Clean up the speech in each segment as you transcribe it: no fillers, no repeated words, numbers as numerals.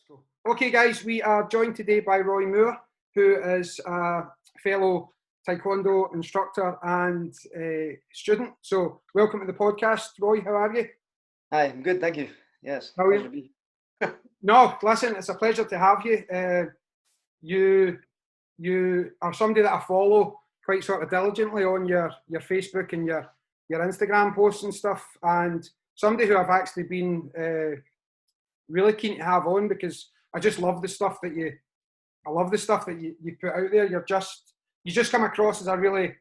Let's go. Okay, guys, we are joined today by Roy Moore, who is a fellow Tae Kwon Do instructor and student. So, welcome to the podcast, Roy. How are you? Hi, I'm good, thank you. Yes, Brilliant. pleasure to be No, listen, it's a pleasure to have you. You are somebody that I follow quite sort of diligently on your Facebook and your Instagram posts and stuff, and somebody who I've actually been really keen to have on because I just love the stuff that you put out there. You just come across as a really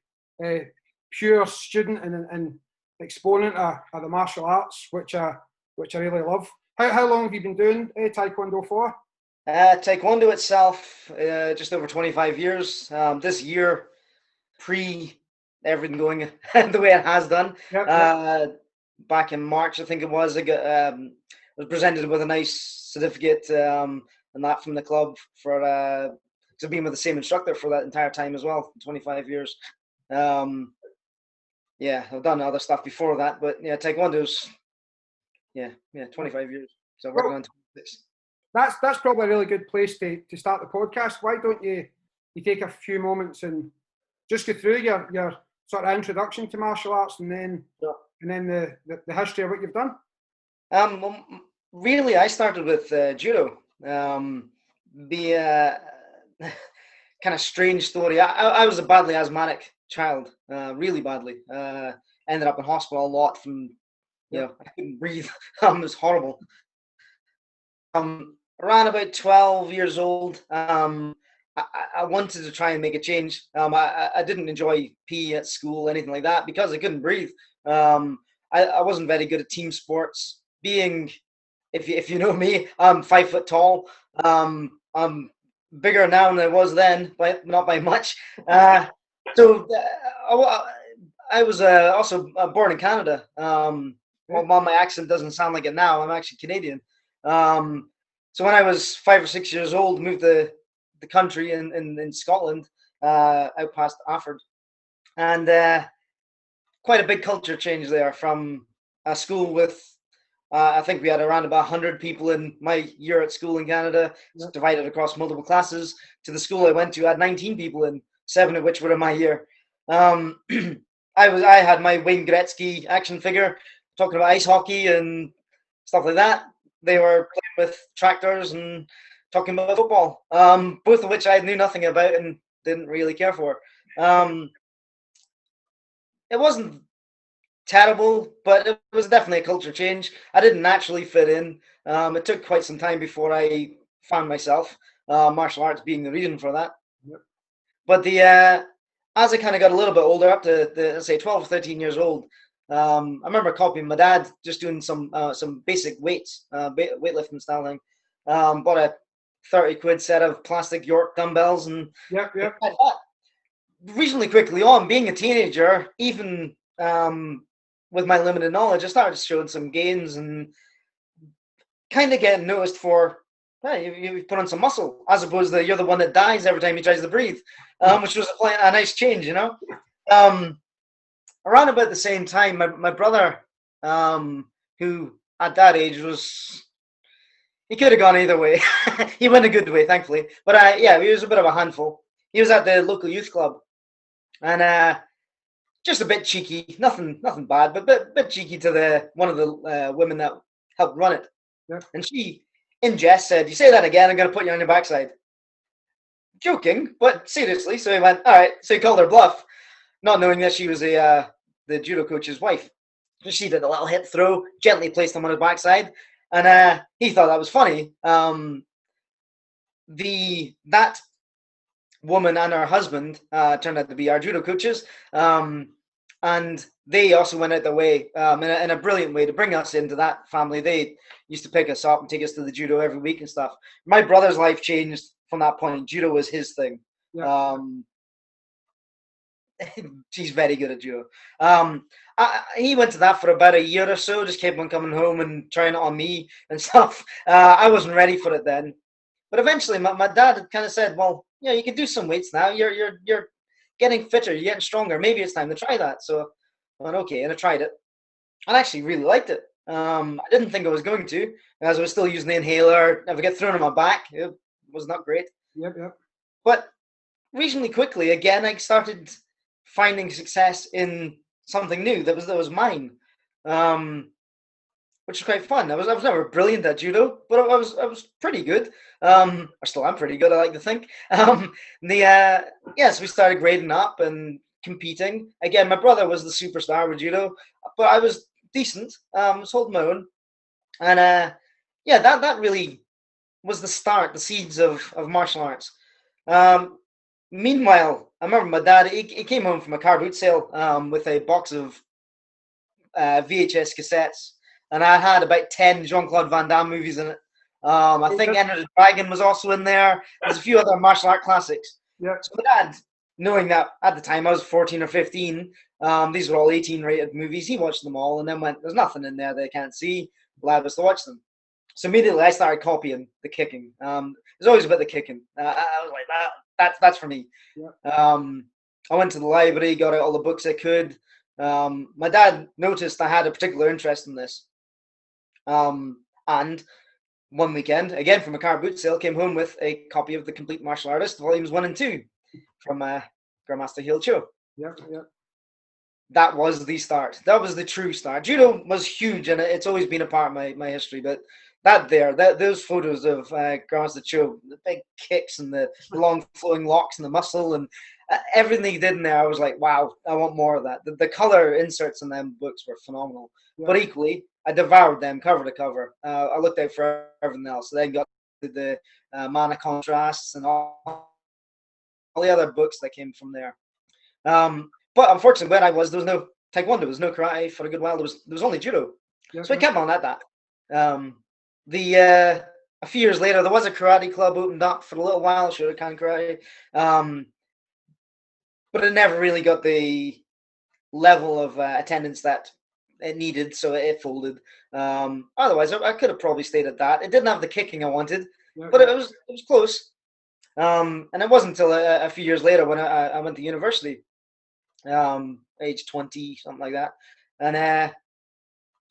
pure student and exponent of the martial arts, which I really love. How long have you been doing Taekwondo for? Taekwondo itself, just over 25 years. This year, pre everything going the way it has done. Yep. Back in March, I think it was, was presented with a nice certificate and that from the club for to being with the same instructor for that entire time as well, 25 years. Yeah, I've done other stuff before that, but yeah, Taekwondo's 25 years. So working on 26. That's probably a really good place to start the podcast. Why don't you take a few moments and just go through your sort of introduction to martial arts and then the history of what you've done? Really, I started with Judo. The kind of strange story. I was a badly asthmatic child, really badly. Ended up in hospital a lot from, I couldn't breathe. It was horrible. Around about 12 years old, I wanted to try and make a change. I didn't enjoy PE at school, anything like that, because I couldn't breathe. I wasn't very good at team sports. Being, if you know me, I'm 5 foot tall. I'm bigger now than I was then, but not by much. So I was also born in Canada. While my accent doesn't sound like it now, I'm actually Canadian. So when I was 5 or 6 years old, moved to the country in Scotland, out past Afford, and quite a big culture change there from a school with, I think we had around about 100 people in my year at school in Canada, divided across multiple classes, to the school I went to had 19 people in, 7 of which were in my year. I had my Wayne Gretzky action figure, talking about ice hockey and stuff like that. They were playing with tractors and talking about football, both of which I knew nothing about and didn't really care for. It wasn't terrible, but it was definitely a culture change. I didn't naturally fit in. It took quite some time before I found myself, martial arts being the reason for that. Yep. But as I kind of got a little bit older, up to let's say 12 or 13 years old, I remember copying my dad, just doing some basic weights, weightlifting style thing. Bought a 30 quid set of plastic York dumbbells and reasonably quickly on, being a teenager, even with my limited knowledge, I started showing some gains and kind of getting noticed for, hey, you've put on some muscle, as opposed to you're the one that dies every time he tries to breathe, which was a nice change, Around about the same time, my brother, who at that age he could have gone either way. He went a good way, thankfully. But he was a bit of a handful. He was at the local youth club, and just a bit cheeky, nothing bad, but a bit cheeky to one of the women that helped run it. Yeah. And she, in jest, said, "You say that again, I'm going to put you on your backside." Joking, but seriously. So he went, all right. So he called her bluff, not knowing that she was the judo coach's wife. So she did a little hip throw, gently placed him on his backside, and he thought that was funny. That woman and her husband turned out to be our judo coaches, and they also went out their way in a brilliant way to bring us into that family. They used to pick us up and take us to the judo every week and stuff. My brother's life changed from that point. Judo was his thing. Yeah. He's very good at judo. He went to that for about a year or so, just kept on coming home and trying it on me and stuff. I wasn't ready for it then. But eventually my dad kind of said, well, you can do some weights now. You're getting fitter, you're getting stronger. Maybe it's time to try that. So I went, okay, and I tried it. I actually really liked it. I didn't think I was going to, as I was still using the inhaler. Never get thrown on my back. It was not great. Yep. But reasonably quickly, again, I started finding success in something new that was mine, which was quite fun. I was never brilliant at judo, but I was pretty good. I still am pretty good, I like to think. Yes, we started grading up and competing. Again, my brother was the superstar with judo, but I was decent. Was holding my own, and yeah, that really was the start, the seeds of martial arts. Meanwhile, I remember my dad. He came home from a car boot sale with a box of VHS cassettes, and I had about 10 Jean-Claude Van Damme movies in it. I think Enter the Dragon was also in there. There's a few other martial art classics. Yeah. So my dad, knowing that at the time I was 14 or 15, these were all 18 rated movies, he watched them all and then went, there's nothing in there they can't see, allowed us to watch them. So immediately I started copying the kicking. There's always about the kicking. I was like, that's for me. Yeah. I went to the library, got out all the books I could. My dad noticed I had a particular interest in this. And one weekend, again from a car boot sale, came home with a copy of The Complete Martial Artist, volumes 1 and 2, from Grandmaster Heel Cho. Yeah. That was the start. That was the true start. Judo was huge, and it's always been a part of my history. But those photos of Grandmaster Cho, the big kicks and the long flowing locks and the muscle and everything he did in there, I was like, wow, I want more of that. The color inserts in them books were phenomenal. Yeah. But equally, I devoured them cover to cover. I looked out for everything else. So then got to the Mana Contrasts and all the other books that came from there. But unfortunately, when there was no Taekwondo, there was no karate for a good while. There was only judo. Yeah, so I kept on at that. A few years later, there was a karate club opened up for a little while, Shotokan Karate. But it never really got the level of attendance that it needed, so it folded. Otherwise, I could have probably stayed at that. It didn't have the kicking I wanted, but it was close. And it wasn't until a few years later when I went to university, age 20, something like that. And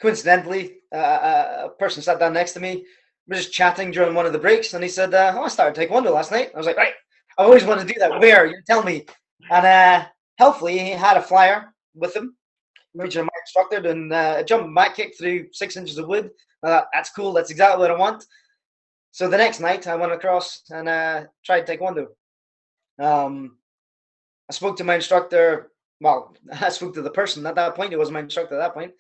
coincidentally, a person sat down next to me. We were just chatting during one of the breaks, and he said, I started Taekwondo last night. I was like, right, I've always wanted to do that. Where? You tell me. And helpfully, he had a flyer with him, featuring my instructor, and a jumping back kick through 6 inches of wood. I thought, that's cool. That's exactly what I want. So the next night, I went across and tried Taekwondo. I spoke to my instructor. Well, I spoke to the person at that point. It wasn't my instructor at that point.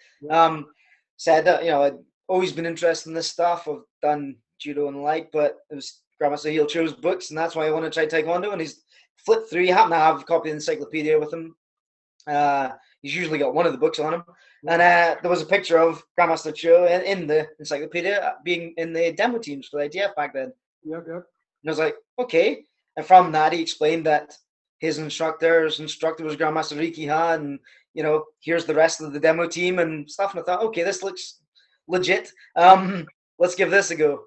Said that, I'd always been interested in this stuff. I've done judo and the like, but it was Grandmaster Heel Cho's books, and that's why I wanted to try Taekwondo. And he's flipped through. He happened to have a copy of the encyclopedia with him. He's usually got one of the books on him. And there was a picture of Grandmaster Cho in the encyclopedia being in the demo teams for the ITF back then. Yep. And I was like, okay. And from that, he explained that his instructor was Grandmaster Rikiha, and here's the rest of the demo team and stuff. And I thought, okay, this looks legit. Let's give this a go.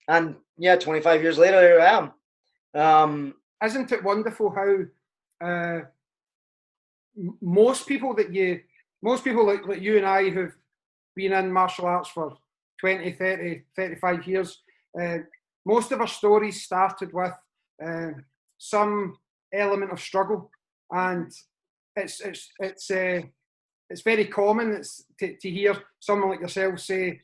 And yeah, 25 years later, here I am. Isn't it wonderful how most people like you and I who've been in martial arts for 20, 30, 35 years, most of our stories started with some element of struggle, and it's very common to hear someone like yourself say,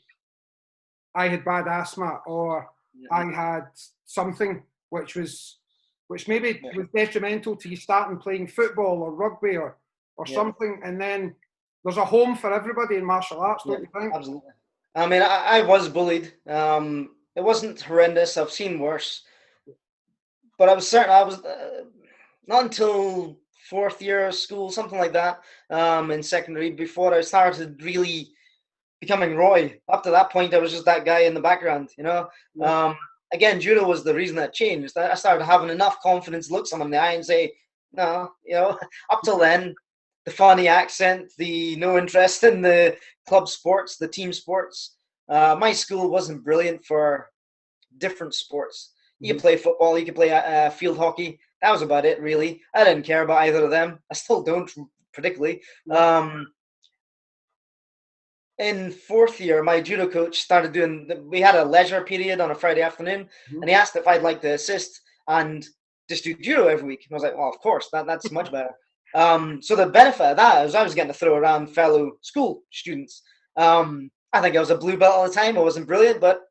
I had bad asthma, or I had something which maybe was detrimental to you starting playing football or rugby or something, and then there's a home for everybody in martial arts, don't you think? Absolutely. I mean, I was bullied. It wasn't horrendous. I've seen worse. But I was not until 4th year of school, something like that, in secondary, before I started really becoming Roy. Up to that point, I was just that guy in the background, Again, judo was the reason that changed. I started having enough confidence to look someone in the eye and say, no, up till then, the funny accent, the no interest in the club sports, the team sports. My school wasn't brilliant for different sports. You could play football, you could play field hockey. That was about it, really. I didn't care about either of them. I still don't particularly. in fourth year, my judo coach started we had a leisure period on a Friday afternoon, and he asked if I'd like to assist and just do judo every week. And I was like, well, of course, that's much better. So the benefit of that is I was getting to throw around fellow school students. I think I was a blue belt at the time. I wasn't brilliant, but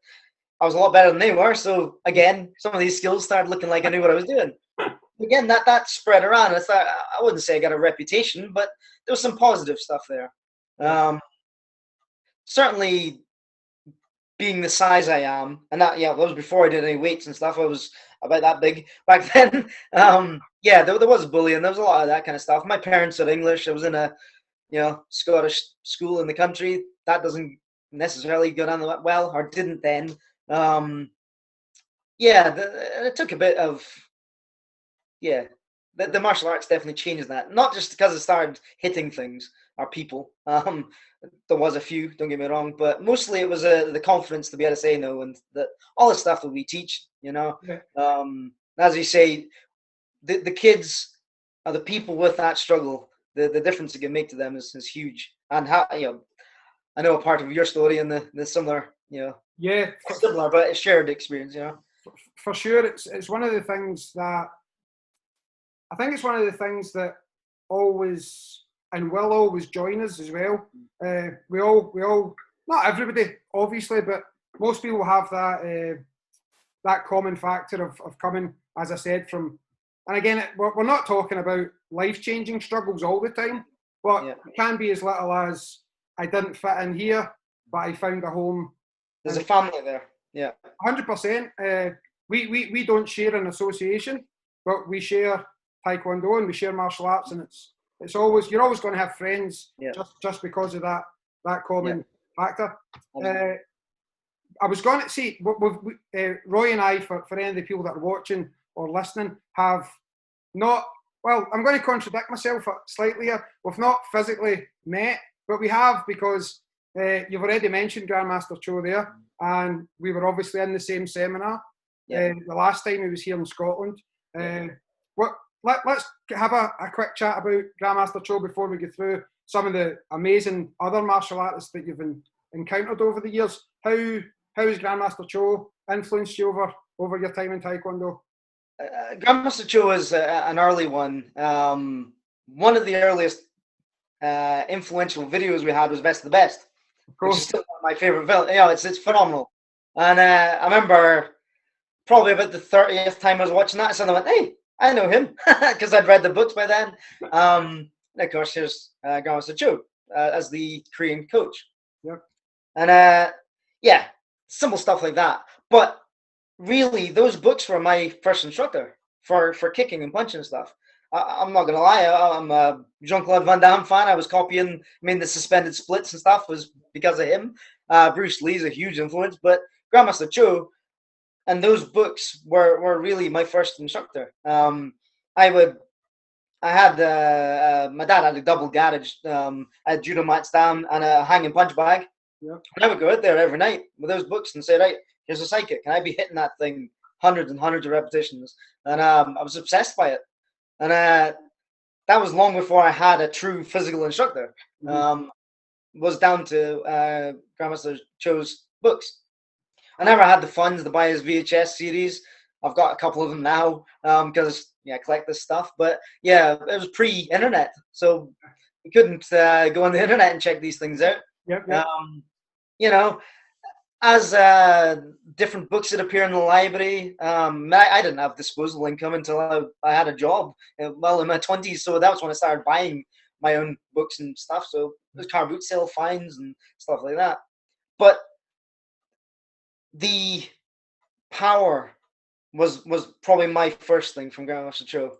I was a lot better than they were. So again, some of these skills started looking like I knew what I was doing. Again, that spread around. I wouldn't say I got a reputation, but there was some positive stuff there. Certainly being the size I am, and that was before I did any weights and stuff. I was about that big back then. There was bullying. There was a lot of that kind of stuff. My parents are English. I was in a Scottish school in the country. That doesn't necessarily go down well, or didn't then. It took a bit of the martial arts definitely changed that. Not just because it started hitting things or people. There was a few, don't get me wrong, but mostly it was the confidence to be able to say no, and all the stuff that we teach. As you say, the kids are the people with that struggle. The difference it can make to them is huge. And how I know a part of your story and the similar, similar but shared experience. For sure, it's one of the things that I think it's one of the things that always and will always join us as well. We all, not everybody, obviously, but most people have that common factor of coming, as I said, from. And again, we're not talking about life-changing struggles all the time, but it can be as little as I didn't fit in here, but I found a home. There's a family there. Yeah, 100%. We don't share an association, but we share Tae Kwon Do and we share martial arts, and it's always, you're always going to have friends just because of that common factor. I was going to see, Roy and I, for any of the people that are watching or listening, have not, well, I'm going to contradict myself slightly here. We've not physically met, but we have, because you've already mentioned Grandmaster Cho there, and we were obviously in the same seminar the last time he was here in Scotland. Let's have a quick chat about Grandmaster Cho before we go through some of the amazing other martial artists that you've encountered over the years. How has Grandmaster Cho influenced you over your time in Taekwondo? Grandmaster Cho is an early one. One of the earliest influential videos we had was Best of the Best, which is still one of my favorite videos. It's phenomenal. And I remember probably about the 30th time I was watching that, I suddenly went, hey, I know him, because I'd read the books by then. And of course, here's Grandmaster Cho as the Korean coach. Yep. And simple stuff like that. But really, those books were my first instructor for kicking and punching and stuff. I'm not gonna lie, I'm a Jean-Claude Van Damme fan. I was copying. The suspended splits and stuff was because of him. Bruce Lee's a huge influence, but Grandmaster Cho and those books were really my first instructor. My dad had a double garage. I had judo mats down and a hanging punch bag. Yeah. And I would go out there every night with those books and say, right, here's a psychic. Can I be hitting that thing hundreds and hundreds of repetitions? And I was obsessed by it. And that was long before I had a true physical instructor. Was down to Grandmaster Cho's books. I never had the funds to buy his VHS series. I've got a couple of them now because I collect this stuff. But it was pre-internet, so you couldn't go on the internet and check these things out. Yep. As different books that appear in the library, I didn't have disposable income until I had a job. In my 20s, so that was when I started buying my own books and stuff. So it was car boot sale finds and stuff like that. But the power was probably my first thing from Grandmaster Cho.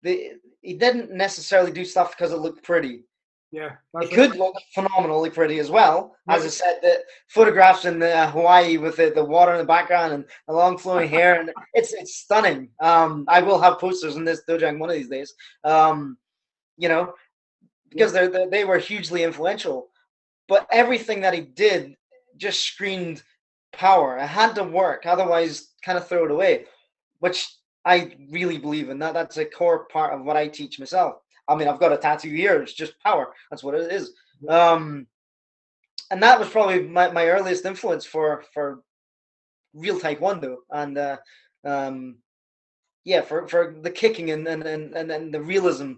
He didn't necessarily do stuff because it looked pretty. Yeah, it could look phenomenally pretty as well. As I said, the photographs in Hawaii with the water in the background and the long flowing hair, and it's stunning. I will have posters in this dojo one of these days. Because they were hugely influential. But everything that he did just screamed power. It had to work, otherwise kind of throw it away, which I really believe in. That's a core part of what I teach myself. I've got a tattoo here. It's just power. That's what it is. and that was probably my earliest influence for real Taekwondo, and yeah, for the kicking and the realism.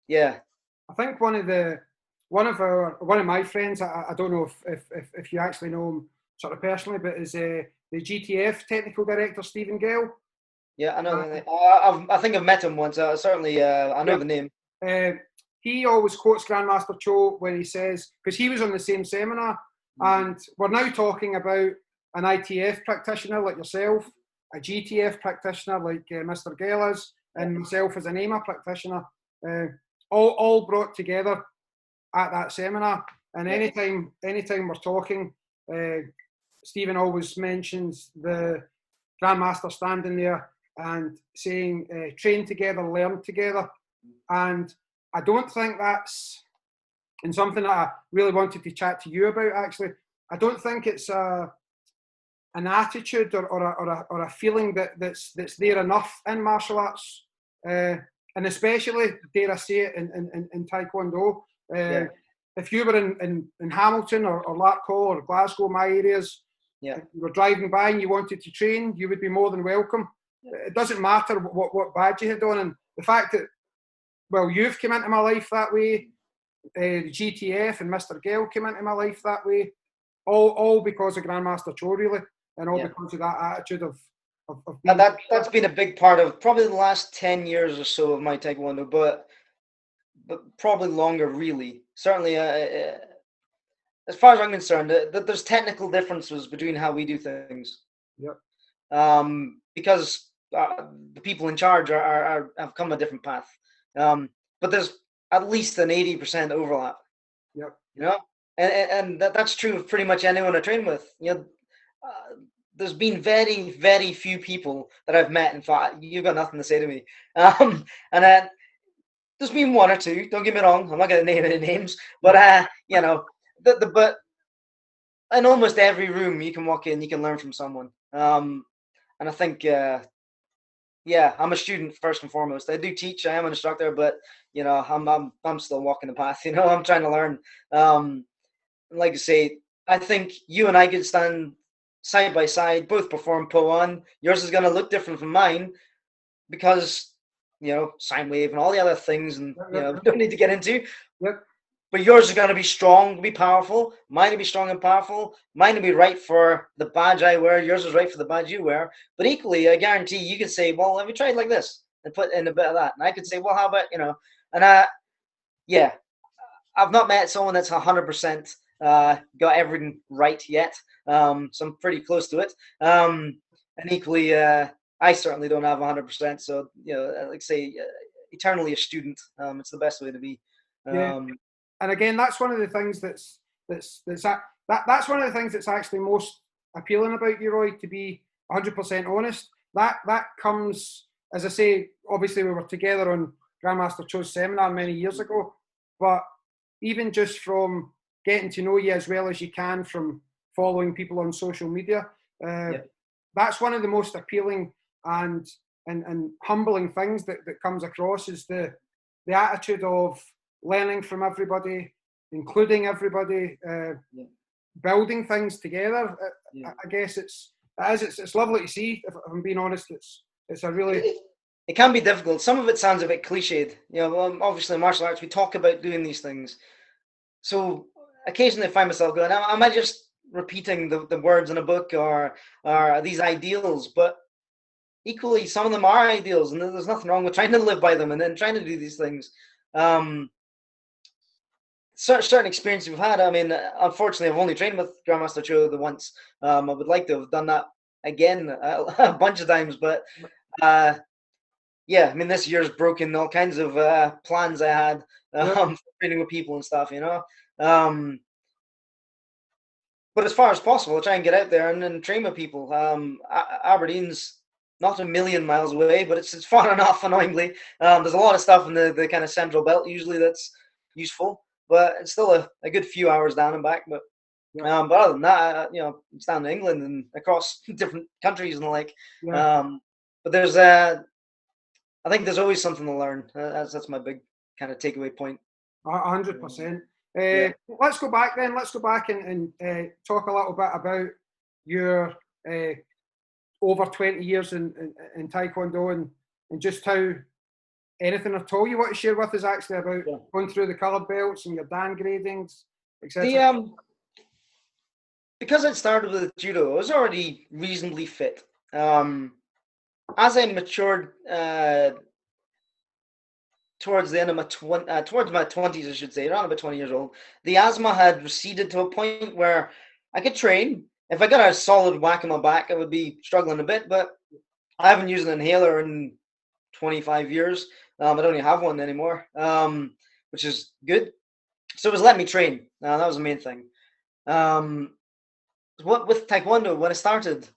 Yeah. I think one of my friends, I don't know if you actually know him sort of personally, but is the GTF technical director Stephen Gale. Yeah, I know. I think I've met him once. Certainly, I know the name. He always quotes Grandmaster Cho when he says, because he was on the same seminar, and we're now talking about an ITF practitioner like yourself, a GTF practitioner like Mr. Gale is, and myself as an AMA practitioner, all brought together at that seminar. And anytime we're talking, Stephen always mentions the Grandmaster standing there and saying, train together, learn together. And I don't think that's, and something that I really wanted to chat to you about actually, I don't think it's an attitude or a feeling that's there enough in martial arts, and especially, dare I say it, in Taekwondo. If you were in Hamilton or Larkhall or Glasgow, my areas, you were driving by and you wanted to train, you would be more than welcome. It doesn't matter what badge you had on, and the fact that, well, you've come into my life that way, the GTF and Mr. Gale came into my life that way, all because of Grandmaster Cho, really, and all because of that attitude of being... That's been a big part of probably the last 10 years or so of my Taekwondo, but probably longer, really. Certainly, as far as I'm concerned, there's technical differences between how we do things. Because the people in charge have come a different path. But there's at least an 80% overlap. You know, and that's true of pretty much anyone I train with. You know, there's been very, very few people that I've met and thought, you've got nothing to say to me. And there's been one or two. Don't get me wrong. I'm not going to name any names, but you know, but in almost every room you can walk in, you can learn from someone. And I think, yeah, I'm a student first and foremost. I do teach. I am an instructor, but you know, I'm still walking the path. You know, I'm trying to learn. Like I say, I think you and I could stand side by side, both perform Po-on. Yours is going to look different from mine because, you know, sine wave and all the other things, and you know, don't need to get into. But yours is going to be strong, be powerful. Mine will be strong and powerful. Mine will be right for the badge I wear. Yours is right for the badge you wear. But equally, I guarantee you could say, well, have you tried like this? And put in a bit of that. And I could say, well, how about, you know, and yeah, I've not met someone that's 100% got everything right yet. So I'm pretty close to it. And equally, I certainly don't have 100%. So, you know, like say, eternally a student. It's the best way to be. And again, that's one of the things that's one of the things that's actually most appealing about you, Roy, to be 100% honest. That comes, as I say, obviously we were together on Grandmaster Cho's seminar many years ago, but even just from getting to know you as well as you can from following people on social media, that's one of the most appealing and humbling things that comes across, is the attitude of learning from everybody, including everybody, building things together. I guess it's lovely to see. If I'm being honest, it's a really... It can be difficult. Some of it sounds a bit cliched. You know, obviously in martial arts we talk about doing these things. So occasionally I find myself going, am I just repeating the words in a book, or these ideals? But equally, some of them are ideals, and there's nothing wrong with trying to live by them and then trying to do these things. Certain experiences we've had. I mean, unfortunately, I've only trained with Grandmaster Cho the once. I would like to have done that again a bunch of times, but yeah, I mean, this year's broken all kinds of plans I had for training with people and stuff, you know. But as far as possible, I try and get out there and train with people. Aberdeen's not a million miles away, but it's far enough, annoyingly. There's a lot of stuff in the kind of central belt usually that's useful, but it's still a good few hours down and back. But other than that, you know, it's down in England and across different countries and the like. But there's I think there's always something to learn. That's my big kind of takeaway point. 100%. Let's go back then. Let's go back and talk a little bit about your over 20 years in Tae Kwon Do and just how anything at all you want to share with us actually about going through the coloured belts and your dan gradings, etc. Because I started with judo, I was already reasonably fit. As I matured towards the end of my towards my 20s, I should say, around about 20 years old, the asthma had receded to a point where I could train. If I got a solid whack in my back, I would be struggling a bit, but I haven't used an inhaler in 25 years. I don't even have one anymore, which is good. So it was letting me train. That was the main thing. With Taekwondo, when I started,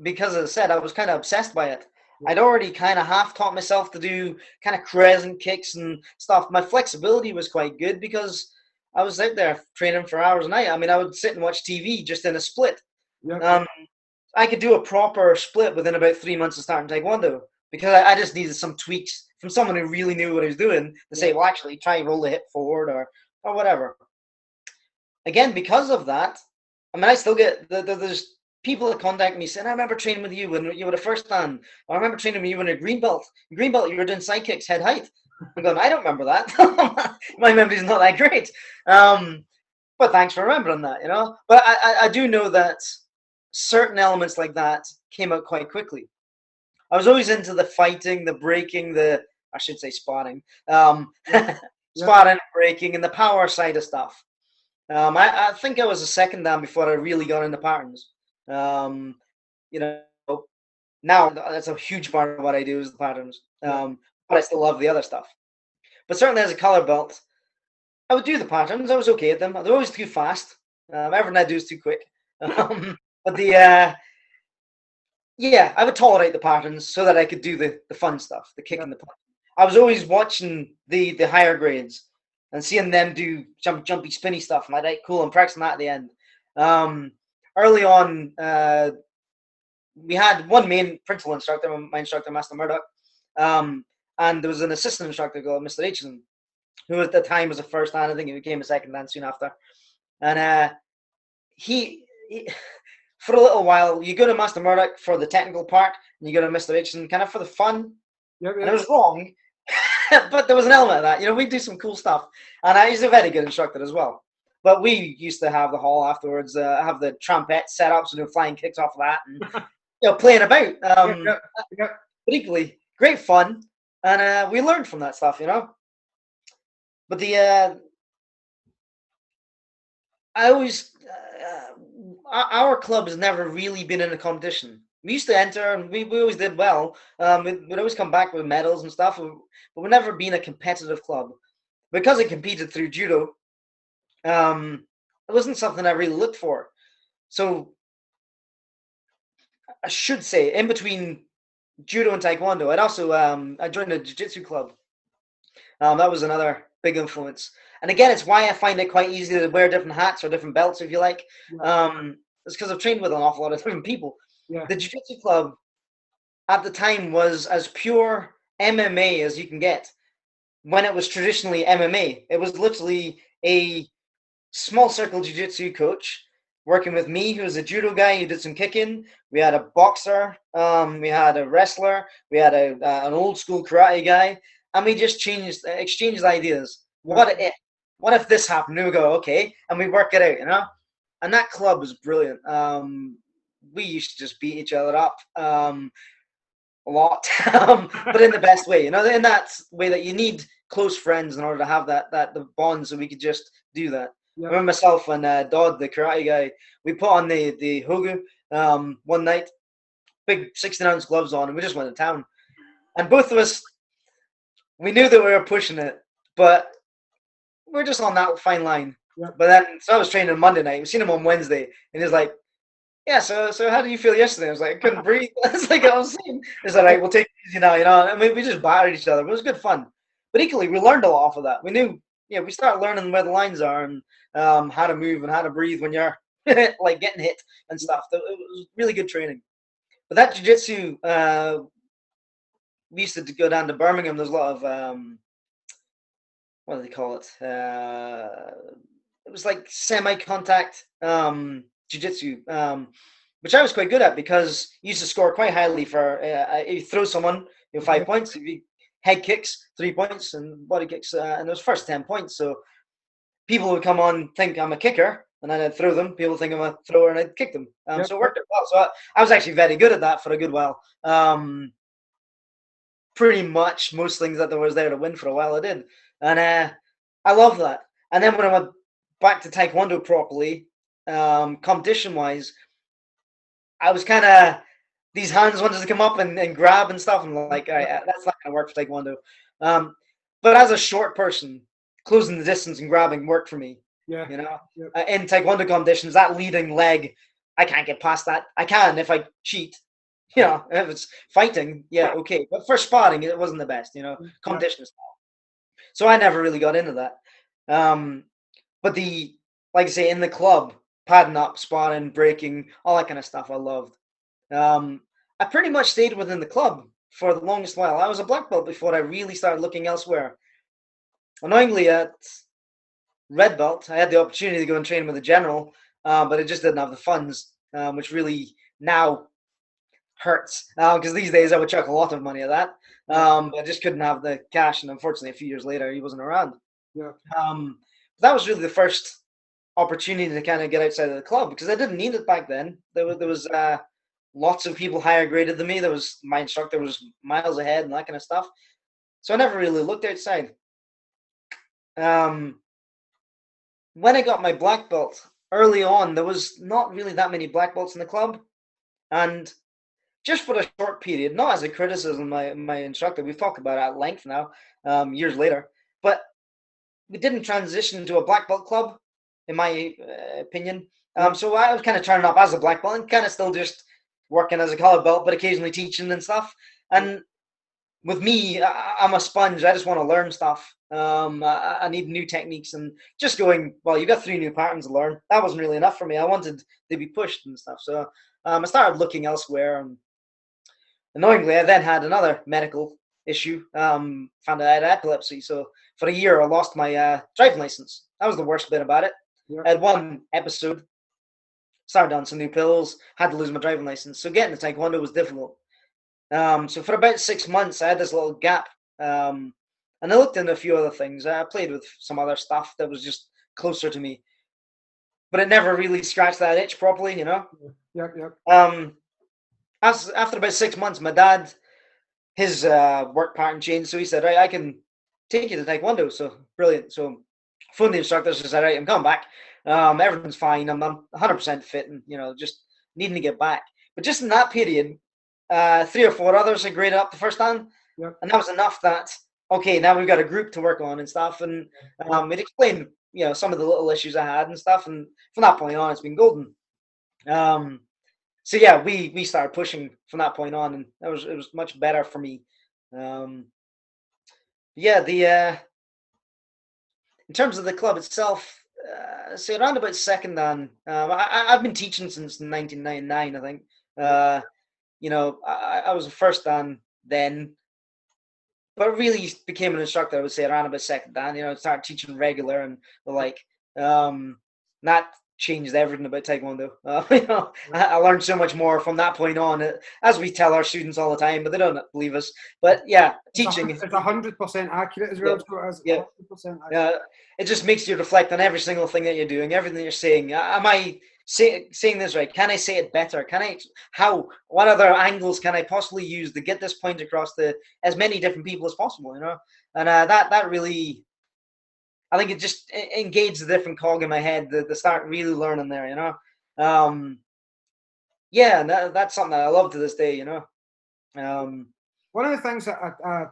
because as I said, I was kind of obsessed by it. I'd already kind of half taught myself to do kind of crescent kicks and stuff. My flexibility was quite good because I was out there training for hours a night. I mean, I would sit and watch TV just in a split. I could do a proper split within about 3 months of starting Taekwondo because I just needed some tweaks from someone who really knew what he was doing to say, well, actually, try and roll the hip forward or whatever. Again, because of that, I mean, I still get there's people that contact me saying, I remember training with you when you were the first dan. Or I remember training with you when you were green belt. In green belt, you were doing side kicks, head height. I'm going, I don't remember that. My memory's not that great. But thanks for remembering that, you know. But I do know that certain elements like that came out quite quickly. I was always into the fighting, the breaking, I should say spotting, spotting, breaking, and the power side of stuff. I think I was a second dan before I really got into patterns. You know, now that's a huge part of what I do is the patterns. But I still love the other stuff. But certainly as a color belt, I would do the patterns. I was okay at them. They're always too fast. Everything I do is too quick. But I would tolerate the patterns so that I could do the fun stuff, the kick and the punch. I was always watching the higher grades and seeing them do jumpy, spinny stuff. I'm like, cool, I'm practicing that at the end. Early on, we had one main principal instructor, my instructor, Master Murdoch, and there was an assistant instructor called Mr. Aitchison, who at the time was a first dan. I think he became a second dan soon after. And he for a little while, you go to Master Murdoch for the technical part, and you go to Mr. Aitchison kind of for the fun. And it was wrong, but there was an element of that. You know, we do some cool stuff, and he's a very good instructor as well. But we used to have the hall afterwards, have the trumpet set up, so do flying kicks off of that, and playing about. But equally, great fun, and we learned from that stuff, you know. But our club has never really been in a competition. We used to enter, and we always did well. We'd always come back with medals and stuff, but we've never been a competitive club. Because I competed through judo, it wasn't something I really looked for. So I should say, in between judo and taekwondo, I'd also I joined a jiu-jitsu club. That was another big influence. And again, it's why I find it quite easy to wear different hats or different belts, if you like. It's because I've trained with an awful lot of different people. The jiu-jitsu club at the time was as pure MMA as you can get. When it was traditionally MMA, it was literally a small circle jiu-jitsu coach working with me, who was a judo guy who did some kicking. We had a boxer, we had a wrestler, we had an old school karate guy, and we just exchanged ideas. What if this happened? And we go, okay, and we work it out, you know. And that club was brilliant. We used to just beat each other up a lot, but in the best way, you know, in that way that you need close friends in order to have the bond, so we could just do that. I remember myself and Dodd, the karate guy, we put on the hogu one night, big 16-ounce gloves on, and we just went to town. And both of us, we knew that we were pushing it, but we're just on that fine line. But then, so I was training on Monday night. We seen him on Wednesday, and he's like, "Yeah, so how did you feel yesterday?" I was like, "I couldn't breathe." It's like I was saying. It's like, "Right, we'll take it easy now," you know. I mean, we just battered each other. But it was good fun. But equally, we learned a lot off of that. We knew, we started learning where the lines are and how to move and how to breathe when you're like getting hit and stuff. It was really good training. But that jiu-jitsu, we used to go down to Birmingham. There's a lot of what do they call it? It was like semi-contact jiu-jitsu, which I was quite good at because you used to score quite highly for if you throw someone, 5 points. If you head kicks, 3 points, and body kicks, and it was first 10 points. So people would come on think I'm a kicker, and then I'd throw them. People think I'm a thrower, and I'd kick them. So it worked out well. So I was actually very good at that for a good while. Pretty much most things that there was there to win for a while, I did, and I love that. And then when I went back to Taekwondo properly, competition-wise, I was kind of, these hands wanted to come up and grab and stuff, and like, that's not going to work for Taekwondo. But as a short person, closing the distance and grabbing worked for me. Yeah. In Taekwondo competitions, that leading leg, I can't get past that. I can if I cheat. If it's fighting, okay. But for sparring, it wasn't the best, competition style. So I never really got into that. But like I say, in the club, padding up, sparring, breaking, all that kind of stuff I loved. I pretty much stayed within the club for the longest while. I was a black belt before I really started looking elsewhere. Annoyingly, at red belt, I had the opportunity to go and train with a general, but I just didn't have the funds, which really now hurts, because these days I would chuck a lot of money at that. I just couldn't have the cash, and unfortunately a few years later he wasn't around. That was really the first opportunity to kind of get outside of the club, because I didn't need it back then. There was lots of people higher graded than me. My instructor was miles ahead and that kind of stuff, so I never really looked outside. When I got my black belt early on, there was not really that many black belts in the club, and just for a short period, not as a criticism, my instructor, we've talked about it at length now, years later, but we didn't transition to a black belt club, in my opinion. So I was kind of turning up as a black belt and kind of still just working as a color belt, but occasionally teaching and stuff. And with me, I'm a sponge. I just want to learn stuff. I need new techniques, and just going, well, you got 3 new patterns to learn. That wasn't really enough for me. I wanted to be pushed and stuff. So I started looking elsewhere, and annoyingly, I then had another medical issue. Found out I had epilepsy. So for a year, I lost my driving license. That was the worst bit about it. I had one episode, started on some new pills, had to lose my driving license. So getting to Taekwondo was difficult. So for about 6 months, I had this little gap. And I looked into a few other things. I played with some other stuff that was just closer to me. But it never really scratched that itch properly, After about 6 months, my dad, his work pattern changed. So he said, right, I can take you to Taekwondo. So brilliant. So phoned the instructor, so said, right, I'm coming back. Everything's fine. I'm 100% fit, and just needing to get back. But just in that period, 3 or 4 others had graded up the first time, and that was enough. That okay, now we've got a group to work on and stuff, and it explained some of the little issues I had and stuff. And from that point on, it's been golden. So yeah, we started pushing from that point on, and it was much better for me. In terms of the club itself, say around about second dan. I've been teaching since 1999, I think. I was a first dan then, but really became an instructor, I would say, around about second dan. Started teaching regular and the like. That changed everything about Taekwondo. I learned so much more from that point on, as we tell our students all the time, but they don't believe us. But yeah, teaching. It's 100% accurate as well. Yeah. 100% accurate. It just makes you reflect on every single thing that you're doing, everything you're saying. Am I saying this right? Can I say it better? What other angles can I possibly use to get this point across to as many different people as possible, And that really, I think it just engaged a different cog in my head to start really learning there, that's something that I love to this day, One of the things that I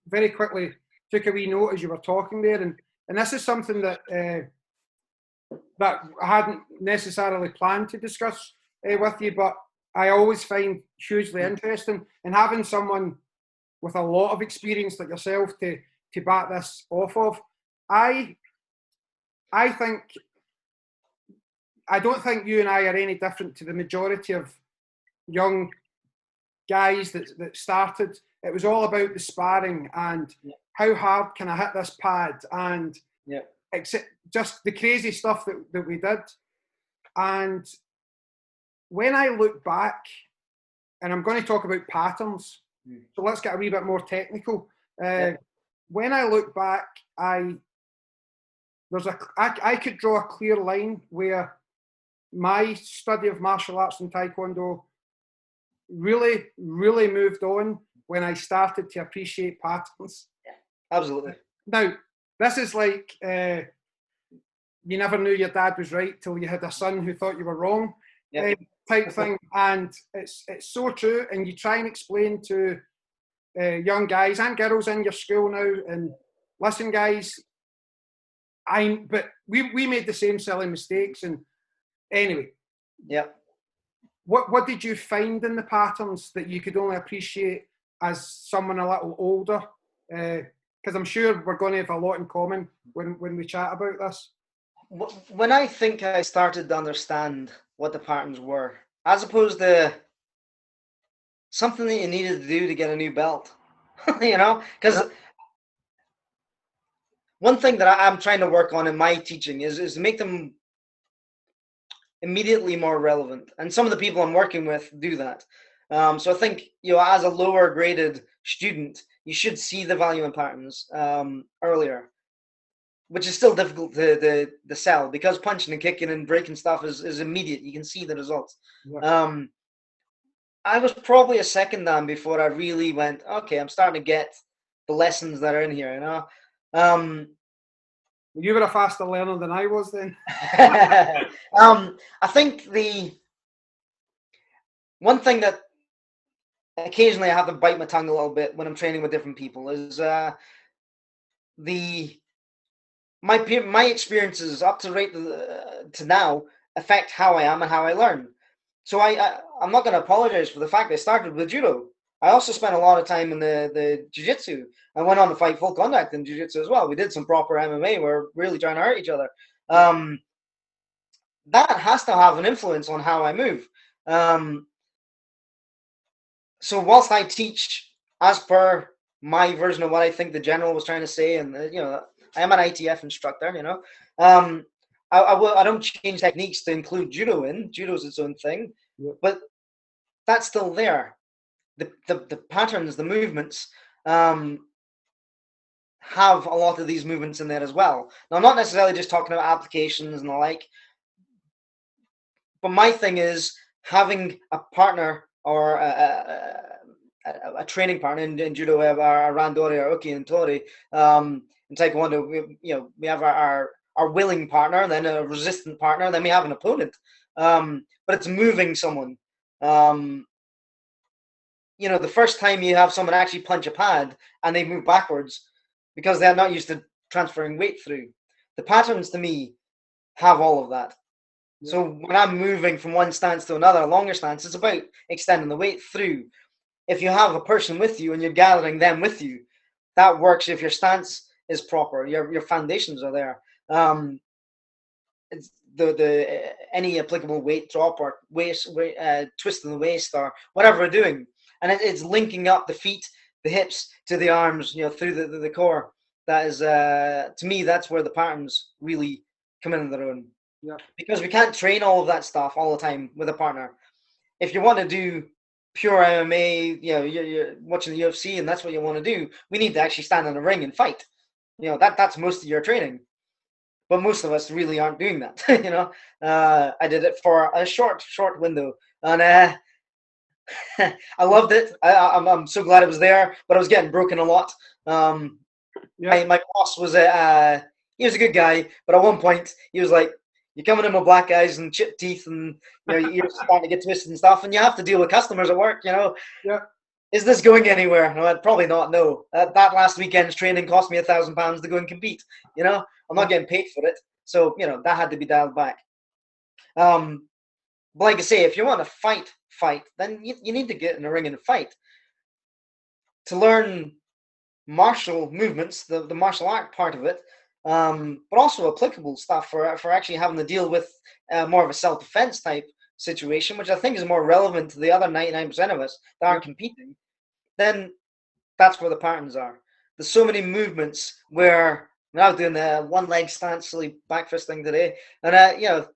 very quickly took a wee note as you were talking there, and this is something that I hadn't necessarily planned to discuss with you, but I always find hugely interesting, and having someone with a lot of experience like yourself to back this off of. I don't think you and I are any different to the majority of young guys that started. It was all about the sparring and how hard can I hit this pad, and Yeah. just the crazy stuff that we did. And when I look back, and I'm going to talk about patterns, so let's get a wee bit more technical. When I look back, I could draw a clear line where my study of martial arts and Tae Kwon Do really, really moved on when I started to appreciate patterns. Yeah, absolutely. Now, this is like you never knew your dad was right till you had a son who thought you were wrong, type thing. And it's so true. And you try and explain to young guys and girls in your school now, and listen, guys, but we made the same silly mistakes. And anyway, what did you find in the patterns that you could only appreciate as someone a little older? Because I'm sure we're going to have a lot in common when we chat about this. When I think I started to understand what the patterns were, as opposed to something that you needed to do to get a new belt, because one thing that I'm trying to work on in my teaching is to make them immediately more relevant. And some of the people I'm working with do that. So I think, as a lower graded student, you should see the value in patterns earlier, which is still difficult to sell, because punching and kicking and breaking stuff is immediate. You can see the results. Yeah. I was probably a second dan before I really went, okay, I'm starting to get the lessons that are in here, You were a faster learner than I was then. I think the one thing that occasionally I have to bite my tongue a little bit when I'm training with different people is my experiences up to now affect how I am and how I learn. So I'm not going to apologize for the fact I started with judo. I also spent a lot of time in the jiu-jitsu. I went on to fight full contact in jiu-jitsu as well. We did some proper MMA. We're really trying to hurt each other. That has to have an influence on how I move. So whilst I teach as per my version of what I think the general was trying to say, and I am an ITF instructor, I don't change techniques to include judo in. Judo is its own thing, but that's still there. The patterns, the movements, have a lot of these movements in there as well. Now, I'm not necessarily just talking about applications and the like, but my thing is having a partner or a training partner in judo. We have our randori, our uki, and tori. In taekwondo, we have our willing partner, then a resistant partner, then we have an opponent. But it's moving someone. The first time you have someone actually punch a pad and they move backwards because they're not used to transferring weight through. The patterns, to me, have all of that. Yeah. So when I'm moving from one stance to another, a longer stance, it's about extending the weight through. If you have a person with you and you're gathering them with you, that works if your stance is proper, your foundations are there. It's any applicable weight drop or twist in the waist or whatever we're doing, and it's linking up the feet, the hips to the arms, through the core. That is, to me, that's where the patterns really come in their own. Yeah. Because we can't train all of that stuff all the time with a partner. If you want to do pure MMA, you're watching the UFC and that's what you want to do, we need to actually stand in a ring and fight. That's most of your training. But most of us really aren't doing that. I did it for a short window, and I loved it. I'm so glad it was there, but I was getting broken a lot. My boss was he was a good guy, but at one point he was like, "You're coming in with black eyes and chipped teeth, and you're starting to get twisted and stuff, and you have to deal with customers at work. Yeah. Is this going anywhere?" No, I'd probably not. No, that last weekend's training cost me £1,000 to go and compete. I'm not getting paid for it, so that had to be dialed back. But like I say, if you want to fight, then you need to get in a ring and fight. To learn martial movements, the martial art part of it, but also applicable stuff for actually having to deal with more of a self-defense type situation, which I think is more relevant to the other 99% of us that aren't competing, then that's where the patterns are. there's so many movements where I was doing the one leg stance, silly back fist thing today, and you know,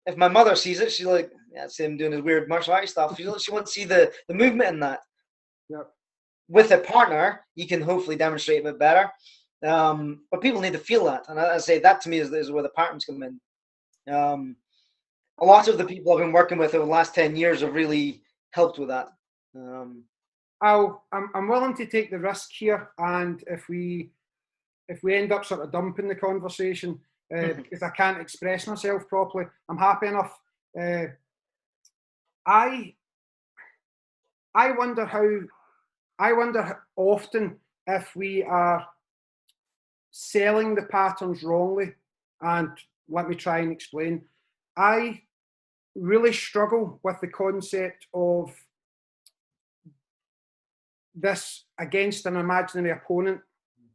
if my mother sees it, she's like, "Yeah, see him doing his weird martial arts stuff." She wants to see the movement in that. Yep. With a partner, you can hopefully demonstrate a bit better. But people need to feel that, and I say that to me is where the patterns come in. A lot of the people I've been working with over the last 10 years have really helped with that. I'm willing to take the risk here, and if we end up sort of dumping the conversation because I can't express myself properly, I'm happy enough. I wonder often if we are selling the patterns wrongly, and let me try and explain. I really struggle with the concept of this against an imaginary opponent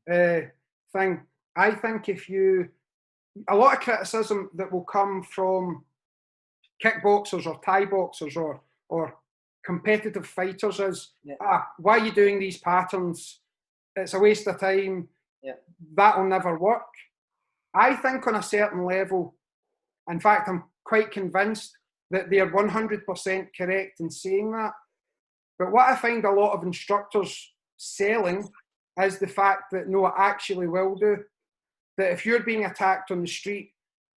thing. I think a lot of criticism that will come from kickboxers or Thai boxers or competitive fighters is, why are you doing these patterns? It's a waste of time. Yeah. That'll never work. I think on a certain level, in fact, I'm quite convinced that they're 100% correct in saying that. But what I find a lot of instructors selling is the fact that no, it actually will do. That if you're being attacked on the street,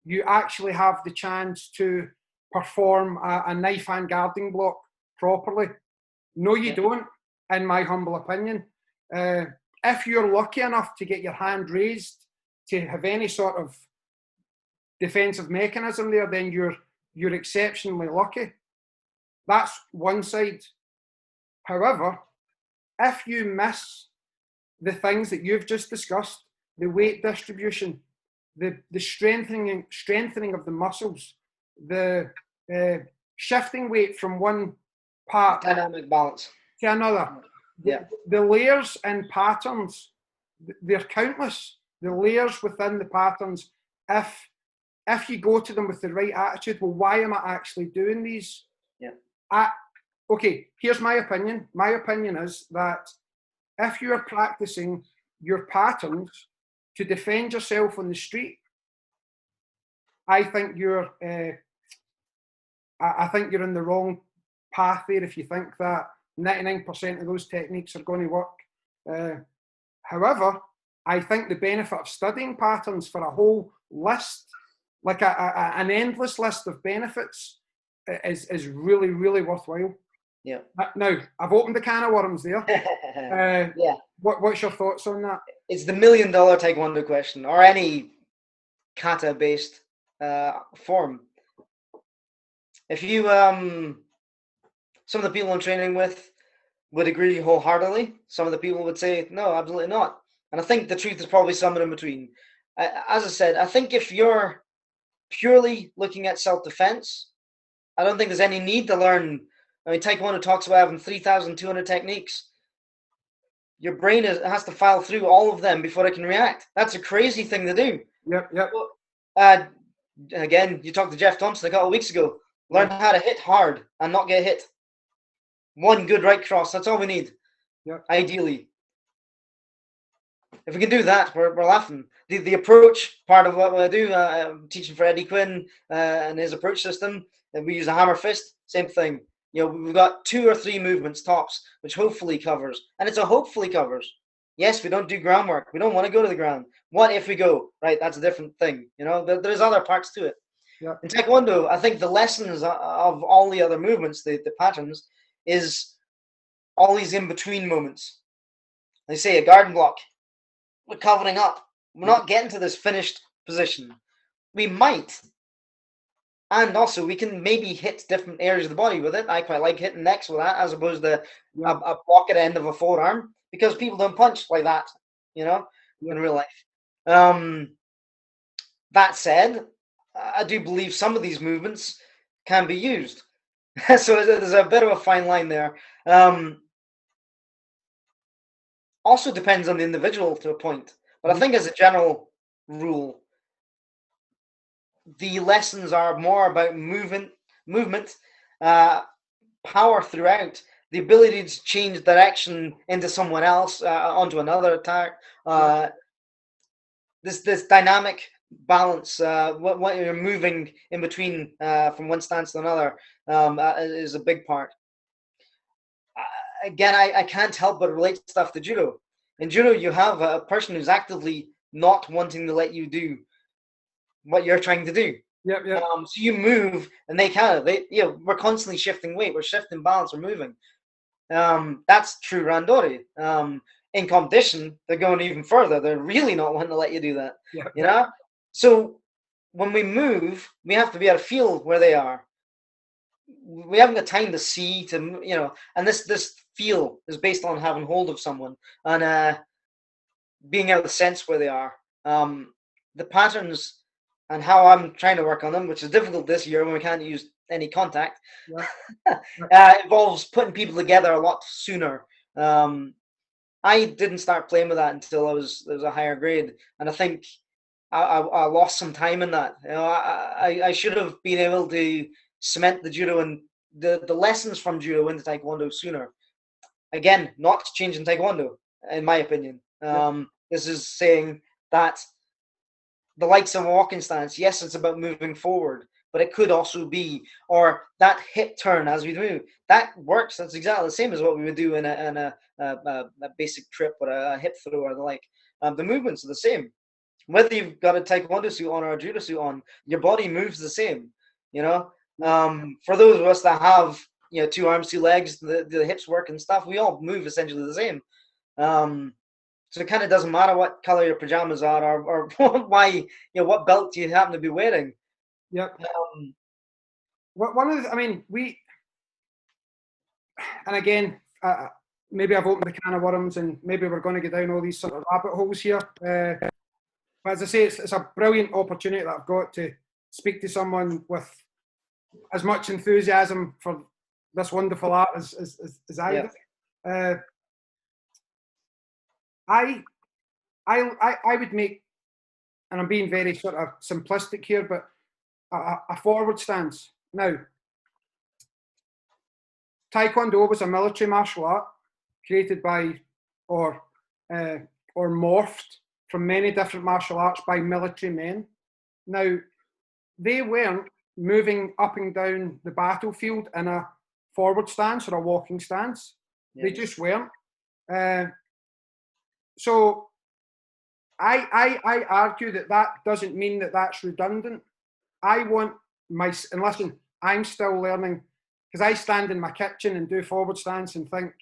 you actually have the chance to perform a knife hand guarding block properly. No, you don't, in my humble opinion. If you're lucky enough to get your hand raised to have any sort of defensive mechanism there, then you're exceptionally lucky. That's one side. However, if you miss the things that you've just discussed, the weight distribution, the strengthening of the muscles, the shifting weight from one part dynamic balance to another, the layers and patterns, they're countless. The layers within the patterns, if you go to them with the right attitude, well, why am I actually doing these? Okay, here's my opinion. My opinion is that if you are practicing your patterns to defend yourself on the street, I think you're in the wrong path there if you think that 99% of those techniques are going to work. However, I think the benefit of studying patterns for a whole list, like an endless list of benefits, is really, really worthwhile. Yeah. Now, I've opened a can of worms there. What's your thoughts on that? It's the $1 million Tae Kwon Do question, or any kata-based form. If you, some of the people I'm training with would agree wholeheartedly. Some of the people would say, no, absolutely not. And I think the truth is probably somewhere in between. As I said, I think if you're purely looking at self-defense, I don't think there's any need to learn. I mean, Tae Kwon Do talks about having 3,200 techniques. Your brain has to file through all of them before it can react. That's a crazy thing to do. Yep. Again, you talked to Jeff Thompson a couple of weeks ago. Learn how to hit hard and not get hit. One good right cross. That's all we need. Ideally. If we can do that, we're laughing. The approach part of what I do, I'm teaching for Eddie Quinn and his approach system, and we use a hammer fist. Same thing. You know, we've got 2 or 3 movements tops, which hopefully covers. And it's a hopefully covers. Yes, we don't do groundwork. We don't want to go to the ground. What if we go? Right, that's a different thing. You know, there's other parts to it. In Tae Kwon Do, I think the lessons of all the other movements, the patterns, is all these in-between moments. They say a garden block. We're covering up. We're not getting to this finished position. We might. And also, we can maybe hit different areas of the body with it. I quite like hitting necks with that, as opposed to a block at end of a forearm, because people don't punch like that, you know, in real life. That said, I do believe some of these movements can be used. So there's a bit of a fine line there. Also depends on the individual to a point. But I think as a general rule, the lessons are more about movement, power throughout, the ability to change direction into someone else, onto another attack. This dynamic balance, what you're moving in between, from one stance to another, is a big part. Again, I can't help but relate stuff to judo. In judo, you have a person who's actively not wanting to let you do what you're trying to do. Yep. So you move, and we're constantly shifting weight, we're shifting balance, we're moving. That's true randori. In competition, they're going even further. They're really not wanting to let you do that. Yep. You know? So when we move, we have to be able to feel where they are. We haven't got time to see, and this feel is based on having hold of someone and being able to sense where they are. The patterns and how I'm trying to work on them, which is difficult this year when we can't use any contact, involves putting people together a lot sooner. I didn't start playing with that until I was a higher grade, and I think I lost some time in that. I should have been able to cement the judo and the lessons from judo into taekwondo sooner. Again, not changing taekwondo, in my opinion. This is saying that the likes of a walking stance, yes, it's about moving forward, but it could also be, or that hip turn as we move, that works. That's exactly the same as what we would do in a basic trip or a hip throw or the like. The movements are the same. Whether you've got a taekwondo suit on or a judo suit on, your body moves the same. For those of us that have 2 arms, 2 legs, the hips work and stuff, we all move essentially the same. So it kind of doesn't matter what color your pajamas are or why, what belt you happen to be wearing. Yep. One of the, and again, maybe I've opened the can of worms, and maybe we're going to get down all these sort of rabbit holes here. But as I say, it's a brilliant opportunity that I've got to speak to someone with as much enthusiasm for this wonderful art as I do. I would make, and I'm being very sort of simplistic here, but a forward stance. Now, Tae Kwon Do was a military martial art created by, or morphed from many different martial arts by military men. Now, they weren't moving up and down the battlefield in a forward stance or a walking stance. Yes. They just weren't. So I argue that doesn't mean that that's redundant. I want and listen, I'm still learning, because I stand in my kitchen and do forward stance and think,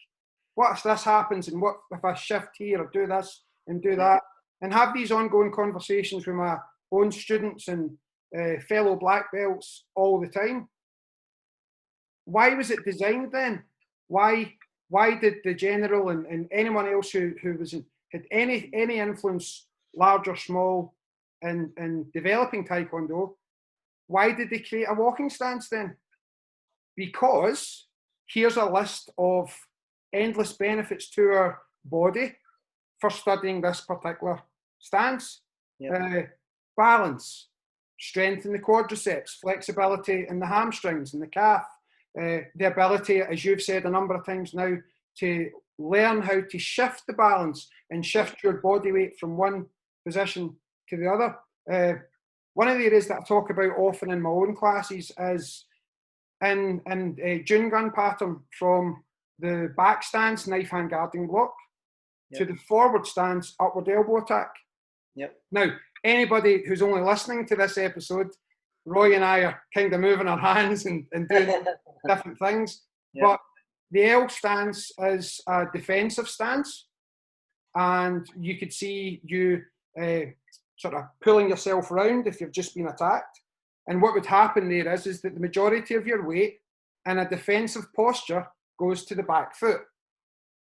what if this happens, and what if I shift here or do this and do that, and have these ongoing conversations with my own students and fellow black belts all the time. Why was it designed then? Why did the general and anyone else who had any influence, large or small, in developing Taekwondo, why did they create a walking stance then? Because here's a list of endless benefits to our body for studying this particular stance. Balance, strength in the quadriceps, flexibility in the hamstrings and the calf, the ability, as you've said a number of times now, to learn how to shift the balance and shift your body weight from one position to the other. One of the areas that I talk about often in my own classes is in a Jungun pattern, from the back stance, knife hand guarding block, to the forward stance, upward elbow attack. Now, anybody who's only listening to this episode, Roy and I are kind of moving our hands and doing different things, but the L stance is a defensive stance, and you could see you sort of pulling yourself around if you've just been attacked. And what would happen there is that the majority of your weight in a defensive posture goes to the back foot.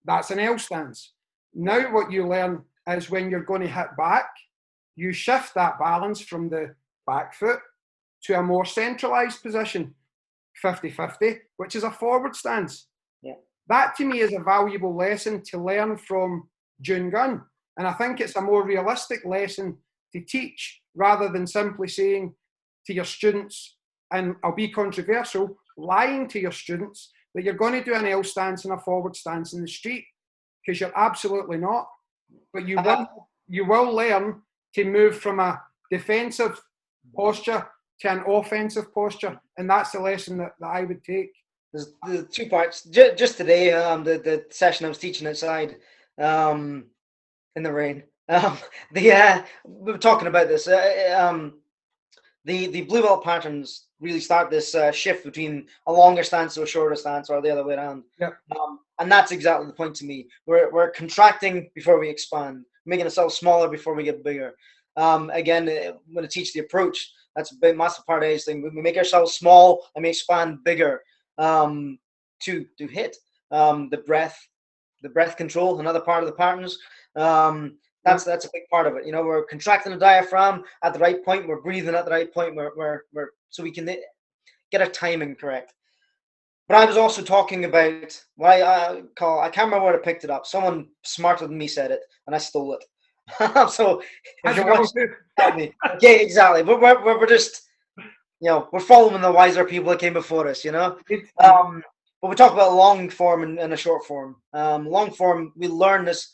That's an L stance. Now what you learn is when you're going to hit back, you shift that balance from the back foot to a more centralized position, 50-50, which is a forward stance. That to me is a valuable lesson to learn from Jungun. And I think it's a more realistic lesson to teach, rather than simply saying to your students, and I'll be controversial, lying to your students that you're going to do an L stance and a forward stance in the street, because you're absolutely not. But you will learn to move from a defensive posture to an offensive posture, and that's the lesson that I would take. There's the two parts. Just today, the session I was teaching outside, in the rain. We were talking about this. The blue belt patterns really start this shift between a longer stance to a shorter stance, or the other way around. Yep. And that's exactly the point to me. We're contracting before we expand, making ourselves smaller before we get bigger. Again, I'm going to teach the approach. That's a big, massive part of this thing. We make ourselves small and we expand bigger to hit. The breath control, another part of the patterns. That's a big part of it. You know, we're contracting the diaphragm at the right point. We're breathing at the right point. We're so we can get our timing correct. But I was also talking about what I can't remember where I picked it up. Someone smarter than me said it, and I stole it. So if you're watching, tell me. Yeah, exactly. We're just, you know, we're following the wiser people that came before us. You know. But we talk about long form and a short form. Long form, we learn this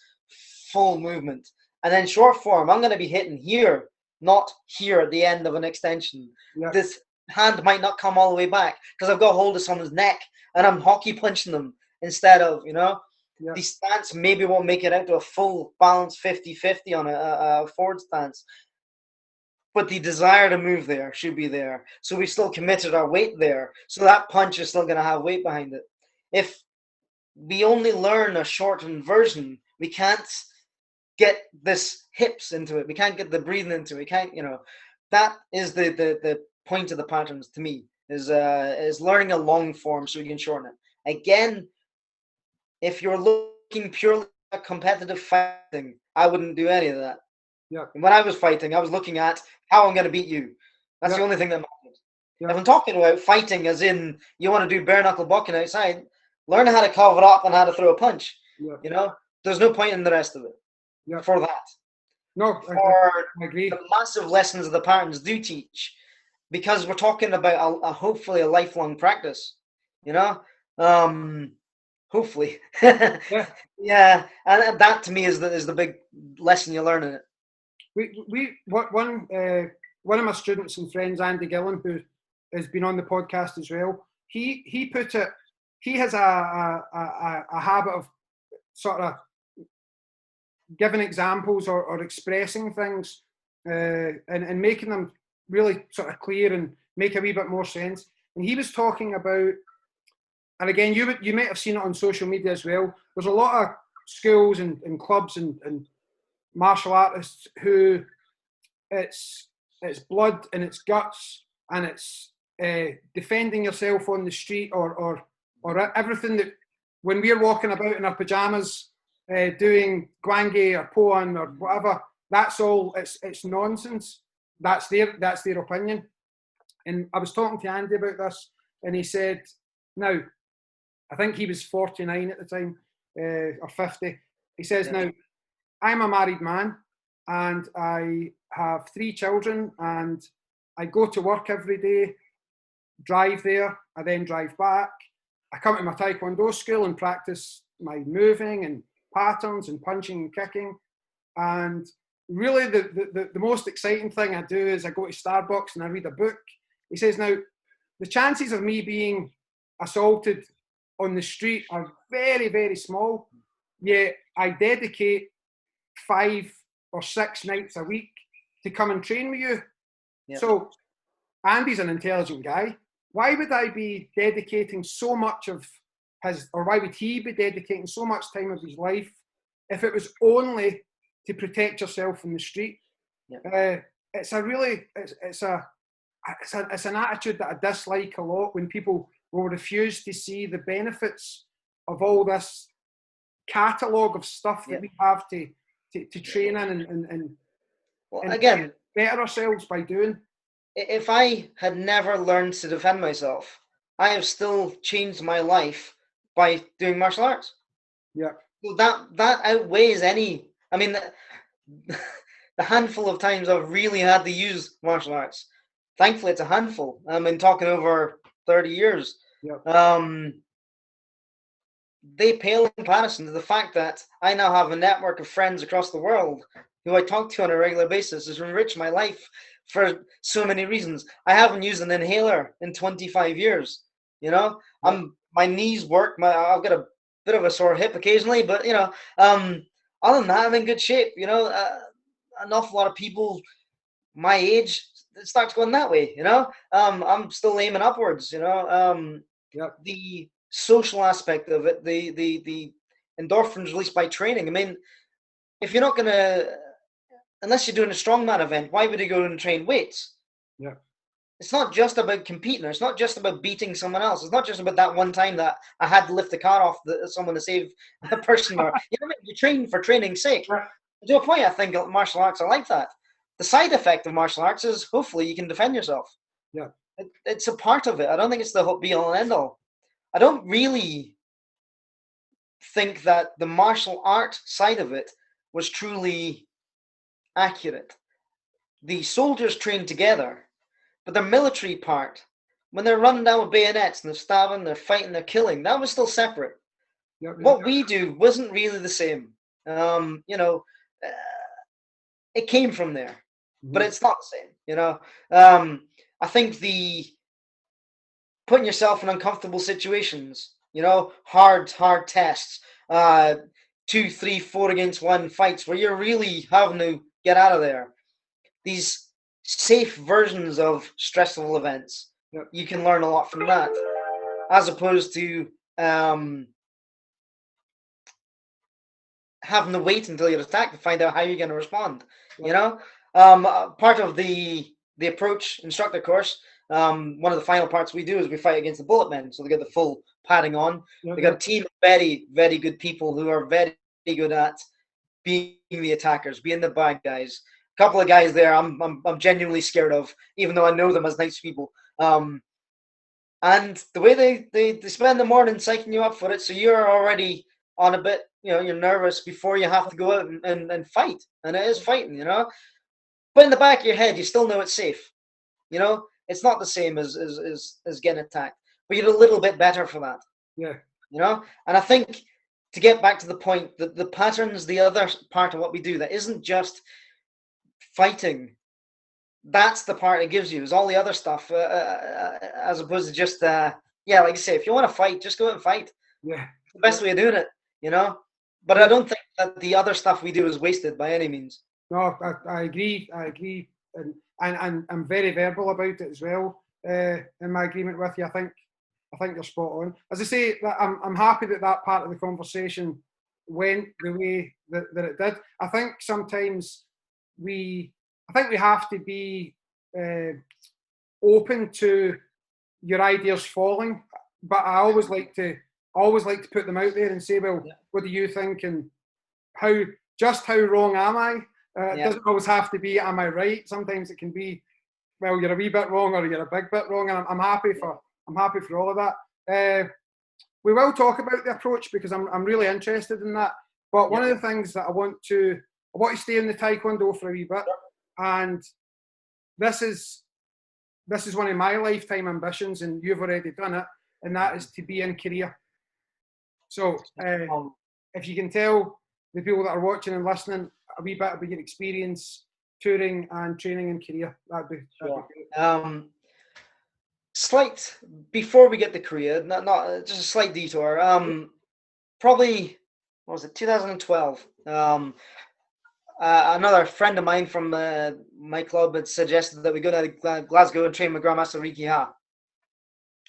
full movement. And then short form, I'm going to be hitting here, not here at the end of an extension. Yeah. This hand might not come all the way back because I've got hold of someone's neck and I'm hockey punching them instead of, you know. Yeah. The stance maybe won't make it out to a full balance 50-50 on a forward stance. But the desire to move there should be there. So we still committed our weight there. So that punch is still going to have weight behind it. If we only learn a shortened version, we can't get this hips into it. We can't get the breathing into it. We can't, you know, that is the point of the patterns to me, is learning a long form so you can shorten it. Again, if you're looking purely at competitive fighting, I wouldn't do any of that. Yeah. When I was fighting, I was looking at how I'm going to beat you. That's the only thing that matters. Yeah. If I'm talking about fighting as in you want to do bare knuckle bucking outside, learn how to cover up and how to throw a punch. Yeah. You know, there's no point in the rest of it. Yeah. For that. No, I agree. The massive lessons of the patterns do teach, because we're talking about hopefully a lifelong practice. You know, hopefully. Yeah, and that to me is the big lesson you learn in it. One of my students and friends, Andy Gillen, who has been on the podcast as well, he put it. He has a habit of sort of giving examples or expressing things and making them really sort of clear and make a wee bit more sense. And he was talking about, and again, you might have seen it on social media as well, there's a lot of schools and clubs and martial artists who it's blood and it's guts and it's defending yourself on the street or everything that when we're walking about in our pajamas doing guangi or poan or whatever, that's all, it's nonsense. That's their opinion. And I was talking to Andy about this, and he said, now, I think he was 49 at the time, or 50. He says, now, I'm a married man, and I have 3 children, and I go to work every day, drive there, I then drive back. I come to my Tae Kwon Do school and practice my moving and patterns and punching and kicking. And really the most exciting thing I do is I go to Starbucks and I read a book. He says, now, the chances of me being assaulted on the street are very, very small, yet I dedicate 5 or 6 nights a week to come and train with you. Yep. So Andy's an intelligent guy. Why would I be dedicating so much of his, or why would he be dedicating so much time of his life if it was only to protect yourself in the street? Yep. It's an attitude that I dislike a lot, when people will refuse to see the benefits of all this catalogue of stuff that we have to train in and again better ourselves by doing. If I had never learned to defend myself, I have still changed my life by doing martial arts. Yeah. So that outweighs any. I mean, the handful of times I've really had to use martial arts. Thankfully, it's a handful. I mean, talking over 30 years. Yeah. they pale in comparison to the fact that I now have a network of friends across the world who I talk to on a regular basis. Has enriched my life for so many reasons. I haven't used an inhaler in 25 years. You know, my knees work. I've got a bit of a sore hip occasionally, but other than that, I'm in good shape. You know, an awful lot of people my age it starts going that way. You know, I'm still aiming upwards. You know, the social aspect of it, the endorphins released by training. I mean, if you're not gonna, unless you're doing a strongman event, why would you go and train weights? Yeah. It's not just about competing. It's not just about beating someone else. It's not just about that one time that I had to lift the car off someone to save a person. Or you know what I mean? You train for training's sake. Yeah. To a point, I think martial arts are like that. The side effect of martial arts is hopefully you can defend yourself. Yeah. It's a part of it. I don't think it's the be all and end all. I don't really think that the martial art side of it was truly accurate. The soldiers trained together, but the military part, when they're running down with bayonets and they're stabbing, they're fighting, they're killing, that was still separate. What we do wasn't really the same. You know, it came from there, but it's not the same. You know, I think the putting yourself in uncomfortable situations, you know, hard tests, 2, 3, 4 against 1 fights where you're really having to get out of there. These safe versions of stressful events, you can learn a lot from that, as opposed to having to wait until you're attacked to find out how you're going to respond. You know, part of the approach instructor course, one of the final parts we do is we fight against the bullet men. So they get the full padding on. They got a team of very, very good people who are very good at being the attackers, being the bad guys. A couple of guys there I'm genuinely scared of, even though I know them as nice people. And the way they spend the morning psyching you up for it, so you're already on a bit, you know, you're nervous before you have to go out and fight. And it is fighting, you know. But in the back of your head, you still know it's safe. You know, it's not the same as getting attacked. But you're a little bit better for that. Yeah. You know? And I think to get back to the point, that the patterns, the other part of what we do that isn't just fighting, that's the part it gives you, is all the other stuff, as opposed to just, like you say, if you want to fight, just go out and fight. Yeah. It's the best way of doing it, you know? But I don't think that the other stuff we do is wasted by any means. No, I agree. And I'm very verbal about it as well. In my agreement with you, I think you're spot on. As I say, I'm happy that part of the conversation went the way that it did. I think sometimes we have to be open to your ideas falling, but I always like to put them out there and say, well, what do you think, and how wrong am I? It doesn't always have to be, am I right? Sometimes it can be, well, you're a wee bit wrong or you're a big bit wrong, and I'm happy for all of that. We will talk about the approach because I'm really interested in that. But one of the things that I want to stay in the Taekwondo for a wee bit, and this is one of my lifetime ambitions, and you've already done it, and that is to be in Korea. So if you can tell the people that are watching and listening a wee bit about your experience touring and training in Korea, that'd be great. Slight, before we get to Korea, not just a slight detour. Probably, what was it, 2012? Another friend of mine from my club had suggested that we go to Glasgow and train with Grandmaster Riki Ha.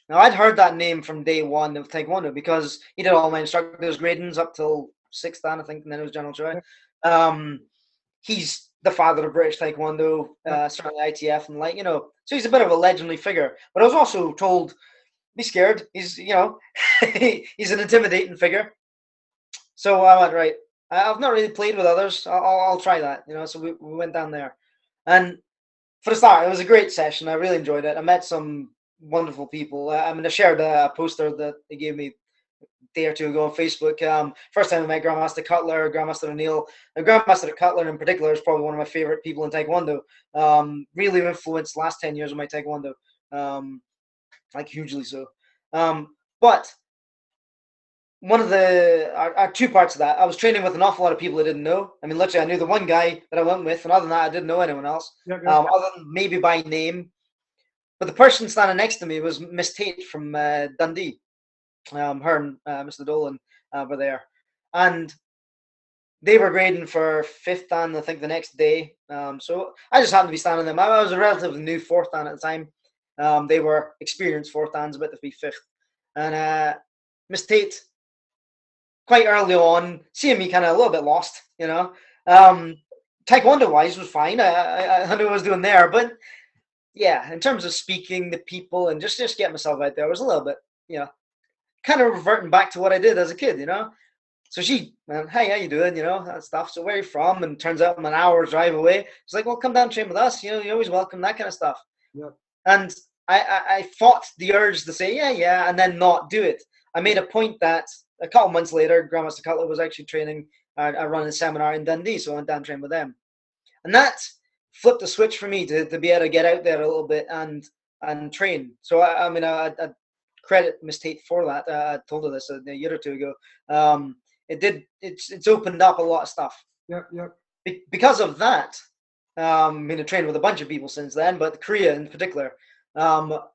Now, I'd heard that name from day one of Taekwondo because he did all my instructors' gradings up till 6th Dan, I think, and then it was General Choi. He's the father of British Taekwondo, certainly ITF, and so he's a bit of a legendary figure. But I was also told, be scared. He's, he's an intimidating figure. So I went, right, I've not really played with others. I'll try that, So we went down there, and for the start, it was a great session. I really enjoyed it. I met some wonderful people. I shared a poster that they gave me a day or two ago on Facebook. First time I met Grandmaster Cutler, Grandmaster O'Neill. And Grandmaster Cutler in particular is probably one of my favorite people in Taekwondo. Really influenced the last 10 years of my Taekwondo, hugely so. But one of our two parts of that, I was training with an awful lot of people I didn't know. I mean, literally, I knew the one guy that I went with, and other than that, I didn't know anyone else, other than maybe by name. But the person standing next to me was Miss Tate from Dundee. Her and Mr. Dolan were there, and they were grading for fifth dan, I think, the next day. So I just happened to be standing them. I was a relatively new fourth dan at the time. They were experienced fourth dans, about to be fifth, and Miss Tate, quite early on, seeing me kind of a little bit lost, Taekwondo wise was fine. I knew what I was doing there, but yeah, in terms of speaking to people and just getting myself out there, I was a little bit, kind of reverting back to what I did as a kid, So she went, "Hey, how you doing?" That stuff. So where are you from? And turns out I'm an hour's drive away. She's like, "Well, come down and train with us. You're always welcome." That kind of stuff. Yeah. And I fought the urge to say yeah, and then not do it. I made a point that a couple months later, Grandmaster Cutler was actually training. I run a seminar in Dundee, so I went down and trained with them, and that flipped the switch for me to be able to get out there a little bit and train. So I credit Miss Tate for that. I told her this a year or two ago. It's opened up a lot of stuff. Yep. Because of that, I've trained with a bunch of people since then, but Korea in particular. Stuart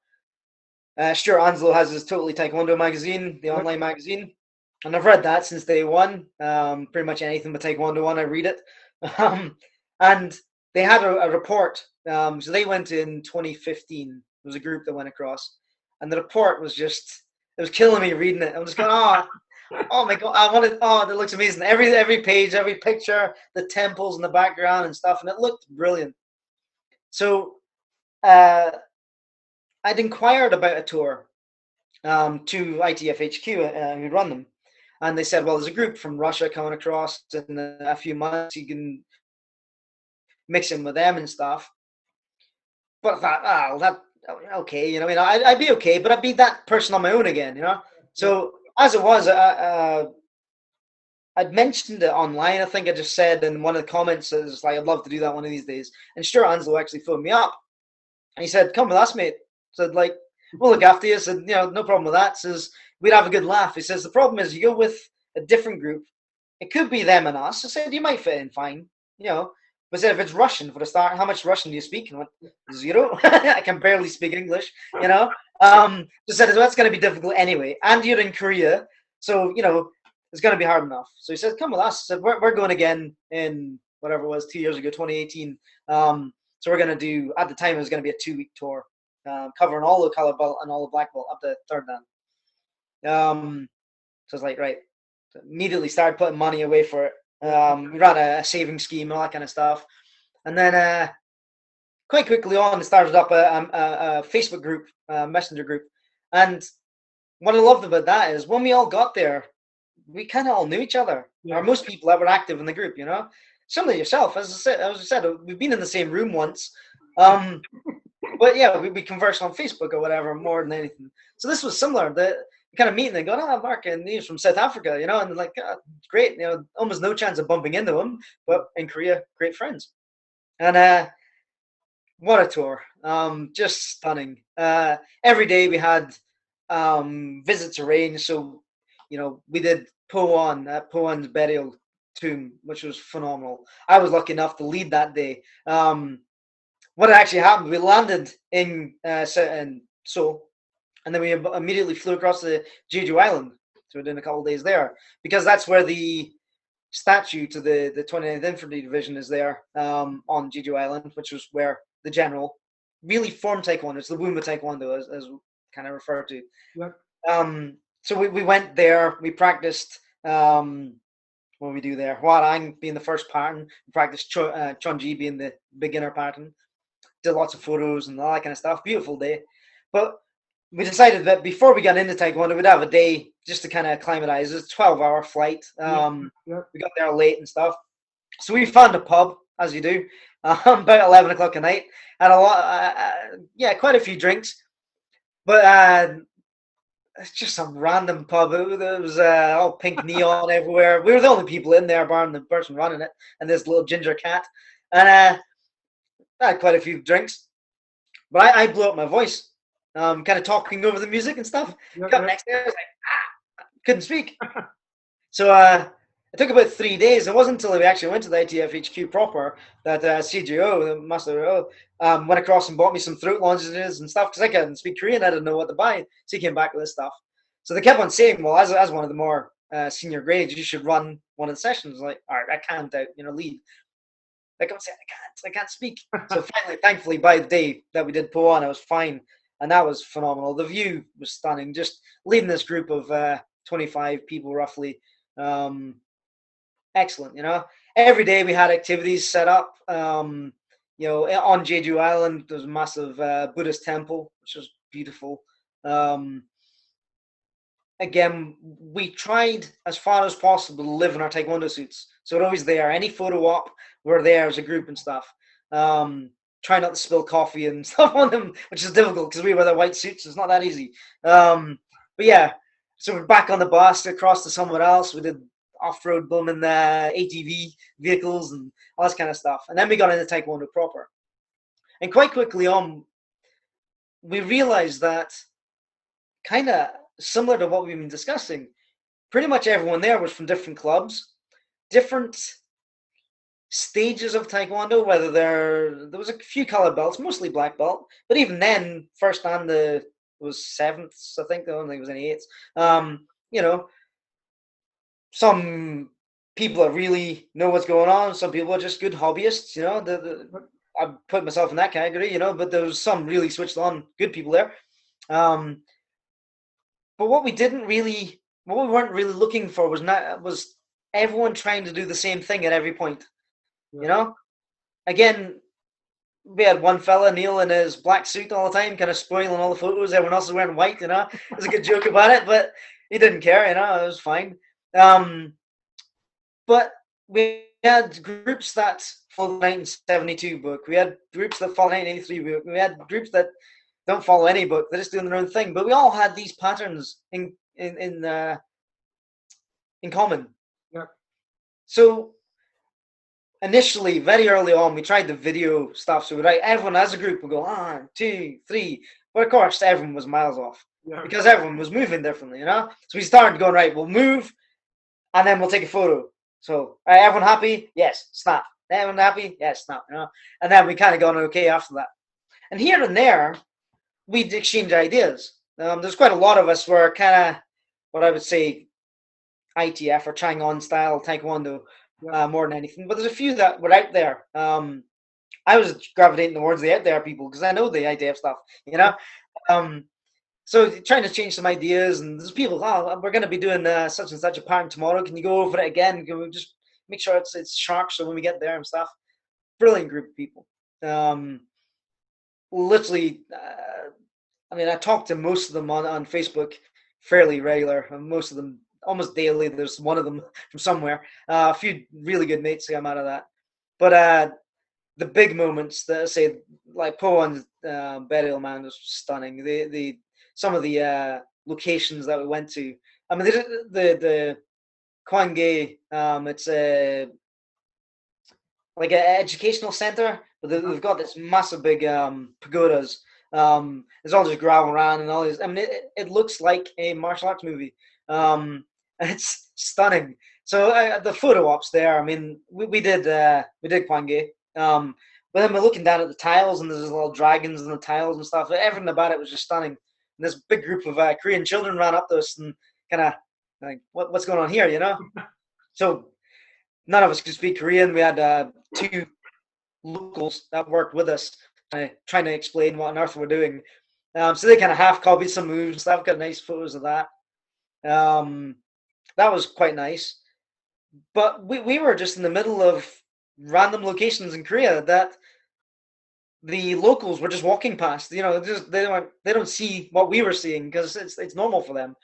Anslow has his Totally Taekwondo magazine, the online magazine, and I've read that since day one. Pretty much anything but Taekwondo on, I read it. And they had a report. So they went in 2015. There was a group that went across, and the report was it was killing me reading it. I'm just going, oh my God, that looks amazing. Every page, every picture, the temples in the background and stuff, and it looked brilliant. So I'd inquired about a tour to ITFHQ who'd run them, and they said, well, there's a group from Russia coming across in a few months. You can mix in with them and stuff. But I thought, okay, I'd be okay, but I'd be that person on my own again, So as it was, I'd mentioned it online. I think I just said in one of the comments, is like, I'd love to do that one of these days. And Stuart Anslow actually phoned me up, and he said, "Come with us, mate." Said, like, "We'll look after you." Said, "No problem with that." Says, "We'd have a good laugh." He says, "The problem is, you go with a different group. It could be them and us." I said, "You might fit in fine, But said, if it's Russian for the start, how much Russian do you speak? And I went, 0. I can barely speak English, Just said, that's going to be difficult anyway. And you're in Korea, so, it's going to be hard enough. So he said, come with us. He said, we're going again in whatever it was, 2 years ago, 2018. So we're going to do, at the time, it was going to be a 2-week tour, covering all the color belt and all the black belt up to third dan. So I was like, right. So immediately started putting money away for it. We ran a saving scheme and all that kind of stuff. And then quite quickly on, it started up a Facebook group, messenger group. And what I loved about that is when we all got there, we kind of all knew each other. Yeah. Or most people that were active in the group, Some of yourself, as I said, we've been in the same room once. But yeah, we conversed on Facebook or whatever more than anything. So this was similar. The kind of meeting and going, Mark, and he's from South Africa, and they're like, great, almost no chance of bumping into him, but in Korea, great friends. And what a tour. Just stunning. Every day we had visits arranged. So, we did Poon's burial tomb, which was phenomenal. I was lucky enough to lead that day. What actually happened, we landed in Seoul, and then we immediately flew across the Jeju Island. So we're doing a couple of days there, because that's where the statue to the 29th Infantry Division is there, on Jeju Island, which was where the general really formed Taekwondo. It's the womb of Taekwondo, as kind of referred to. Yep. So we went there, we practiced, what we do there, Hwarang being the first pattern, we practiced Chonji being the beginner pattern, did lots of photos and all that kind of stuff. Beautiful day. But we decided that before we got into Taekwondo, we'd have a day just to kind of acclimatize. It's a 12-hour flight. We got there late and stuff. So we found a pub, as you do, about 11 o'clock at night. Had a lot, quite a few drinks. But it's just some random pub. It was all pink neon everywhere. We were the only people in there, barring the person running it, and this little ginger cat. And I had quite a few drinks. But I blew up my voice, kind of talking over the music and stuff. Got next there, I was like, couldn't speak. So it took about 3 days. It wasn't until we actually went to the ITF HQ proper that CGO, the Master, went across and bought me some throat lozenges and stuff because I couldn't speak Korean. I didn't know what to buy. So he came back with this stuff. So they kept on saying, well, as one of the more senior grades, you should run one of the sessions. Like, all right, I can't lead. Like I'm saying, I can't speak. So finally, thankfully, by the day that we did Po on, I was fine. And that was phenomenal. The view was stunning. Just leading this group of 25 people roughly. Excellent, Every day we had activities set up. On Jeju Island, there's a massive Buddhist temple, which was beautiful. Again, we tried as far as possible to live in our Taekwondo suits. So we're always there. Any photo op, we're there as a group and stuff. Try not to spill coffee and stuff on them, which is difficult because we wear the white suits. So it's not that easy. But yeah, so we're back on the bus across to somewhere else. We did off-road booming ATV vehicles and all this kind of stuff. And then we got into Taekwondo proper. And quite quickly on, we realized that kind of similar to what we've been discussing, pretty much everyone there was from different clubs, different stages of Taekwondo, whether there was a few colored belts, mostly black belt, but even then, first and was sevenths, I think. I don't think it was any eights. Some people that really know what's going on. Some people are just good hobbyists. I put myself in that category. But there was some really switched on good people there. But what we weren't really looking for was everyone trying to do the same thing at every point. Again, we had one fella, Neil, in his black suit all the time, kind of spoiling all the photos. Everyone else was wearing white. There's a good joke about it, but he didn't care. It was fine. But we had groups that followed the 1972 book. We had groups that followed the 1983 book. We had groups that don't follow any book. They're just doing their own thing. But we all had these patterns in common. Yeah. So initially, very early on, we tried the video stuff. So everyone as a group would go 1, 2, 3. But of course, everyone was miles off because everyone was moving differently. So we started going, right, we'll move and then we'll take a photo. So, everyone happy? Yes, snap. Everyone happy? Yes, snap. And then we kind of got okay after that. And here and there, we'd exchange ideas. There's quite a lot of us were kind of what I would say ITF or Chang'an style Taekwondo more than anything. But there's a few that were out there. I was gravitating towards the out there people because I know the ITF stuff, So trying to change some ideas, and there's people, we're going to be doing such and such a pattern tomorrow. Can you go over it again? Can we just make sure it's sharp so when we get there and stuff? Brilliant group of people. Literally, I talk to most of them on Facebook fairly regular. Most of them almost daily. There's one of them from somewhere. A few really good mates came out of that. But the big moments that I say, like Po and Burial Man was stunning. Some of the locations that we went to. The Kwanghae, it's like an educational center, but they've got this massive big pagodas. It's all just gravel around and all this. It looks like a martial arts movie. It's stunning. So the photo ops there. We did Kwanghae. But then we're looking down at the tiles, and there's little dragons and the tiles and stuff. Everything about it was just stunning. And this big group of Korean children ran up to us and kind of like, what's going on here, So none of us could speak Korean. We had 2 locals that worked with us trying to explain what on earth we're doing. So they kind of half copied some moves and stuff. Got nice photos of that. That was quite nice. But we were just in the middle of random locations in Korea that the locals were just walking past. They don't see what we were seeing because it's normal for them.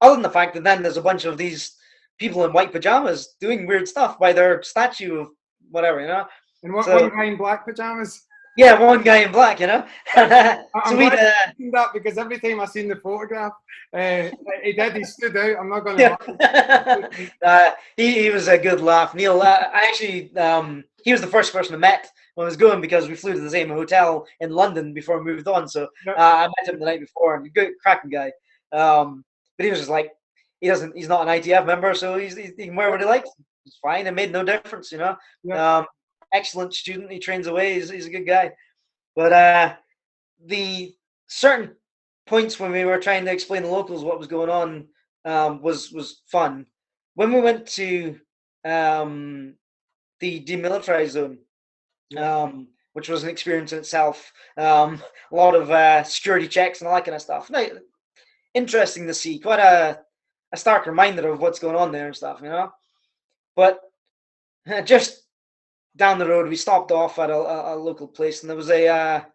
Other than the fact that then there's a bunch of these people in white pajamas doing weird stuff by their statue of whatever, And one guy in black pajamas. Yeah, one guy in black, I'm so we that because every time I seen the photograph, he stood out. I'm not going to. Yeah. He was a good laugh, Neil. I actually, he was the first person I met when I was going because we flew to the same hotel in London before we moved on. So I met him the night before, and good cracking guy. But he was just like, He's not an ITF member, so he can wear what he likes. It's fine. It made no difference, you know. Yeah. Excellent student. He trains away. He's a good guy. But the certain points when we were trying to explain to locals what was going on was fun. When we went to the demilitarized zone, which was an experience in itself, a lot of security checks and all that kind of stuff. Now, interesting to see, quite a stark reminder of what's going on there and stuff, you know. But just down the road, we stopped off at a local place, and there was a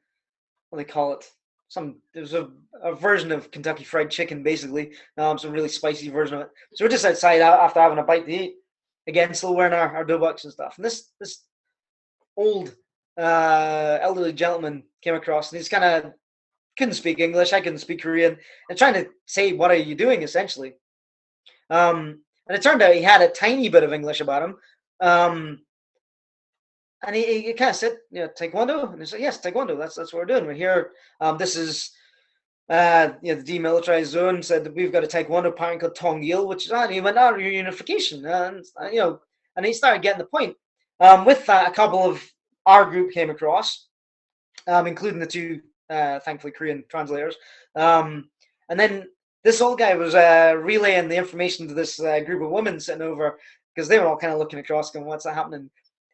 what do they call it? There was a version of Kentucky Fried Chicken, basically, some really spicy version of it. So we're just outside after having a bite to eat. Again, still wearing our dobux and stuff. And this old elderly gentleman came across, and he's kind of couldn't speak English. I couldn't speak Korean, and trying to say, "What are you doing?" essentially. And it turned out he had a tiny bit of English about him. And he kind of said, Tae Kwon Do? And he said, yes, Tae Kwon Do. That's what we're doing. We're here. This is the demilitarized zone. Said that we've got a Tae Kwon Do parent called Tongil, which is he went out reunification. And he started getting the point. With that, a couple of our group came across, including the two, thankfully, Korean translators. And then this old guy was relaying the information to this group of women sitting over, because they were all kind of looking across going, what's that happening?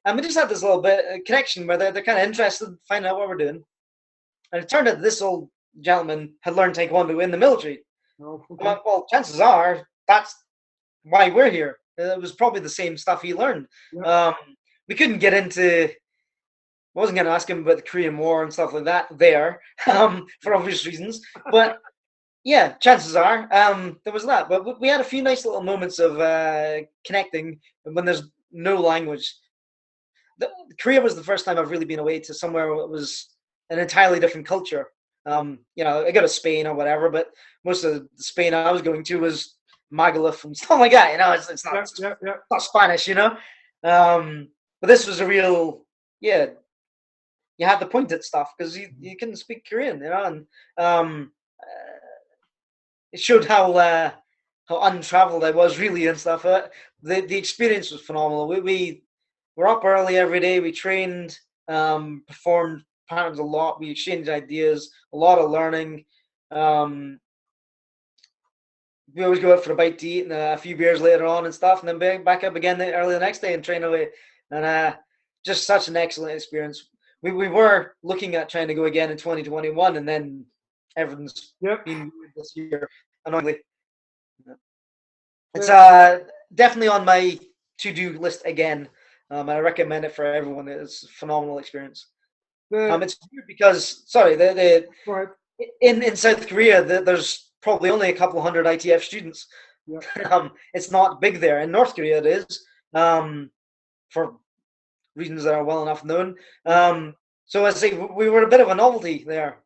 And we just had this little bit of connection where they're kind of interested in finding out what we're doing. And it turned out this old gentleman had learned Tae Kwon Do in the military. Oh, okay. Well, chances are that's why we're here. It was probably the same stuff he learned. Yeah. We couldn't get into... I wasn't going to ask him about the Korean War and stuff like that there, for obvious reasons. But yeah, chances are there was that. But we had a few nice little moments of connecting when there's no language. Korea was the first time I've really been away to somewhere where it was an entirely different culture. I go to Spain or whatever, but most of the Spain I was going to was Magaluf and stuff like that. It's not not Spanish, But this was a real, you had to point at stuff because you couldn't speak Korean, and it showed how untraveled I was really and stuff. The experience was phenomenal. We were up early every day. We trained, performed patterns a lot. We exchanged ideas, a lot of learning. We always go out for a bite to eat and a few beers later on and stuff, and then back up again early the next day and train away. And just such an excellent experience. We were looking at trying to go again in 2021, and then everything's been moved this year, annoyingly. It's definitely on my to-do list again. I recommend it for everyone. It's a phenomenal experience. It's weird because, in South Korea, there's probably only a couple hundred ITF students. Yeah. It's not big there. In North Korea, it is, for reasons that are well enough known. So I say we were a bit of a novelty there,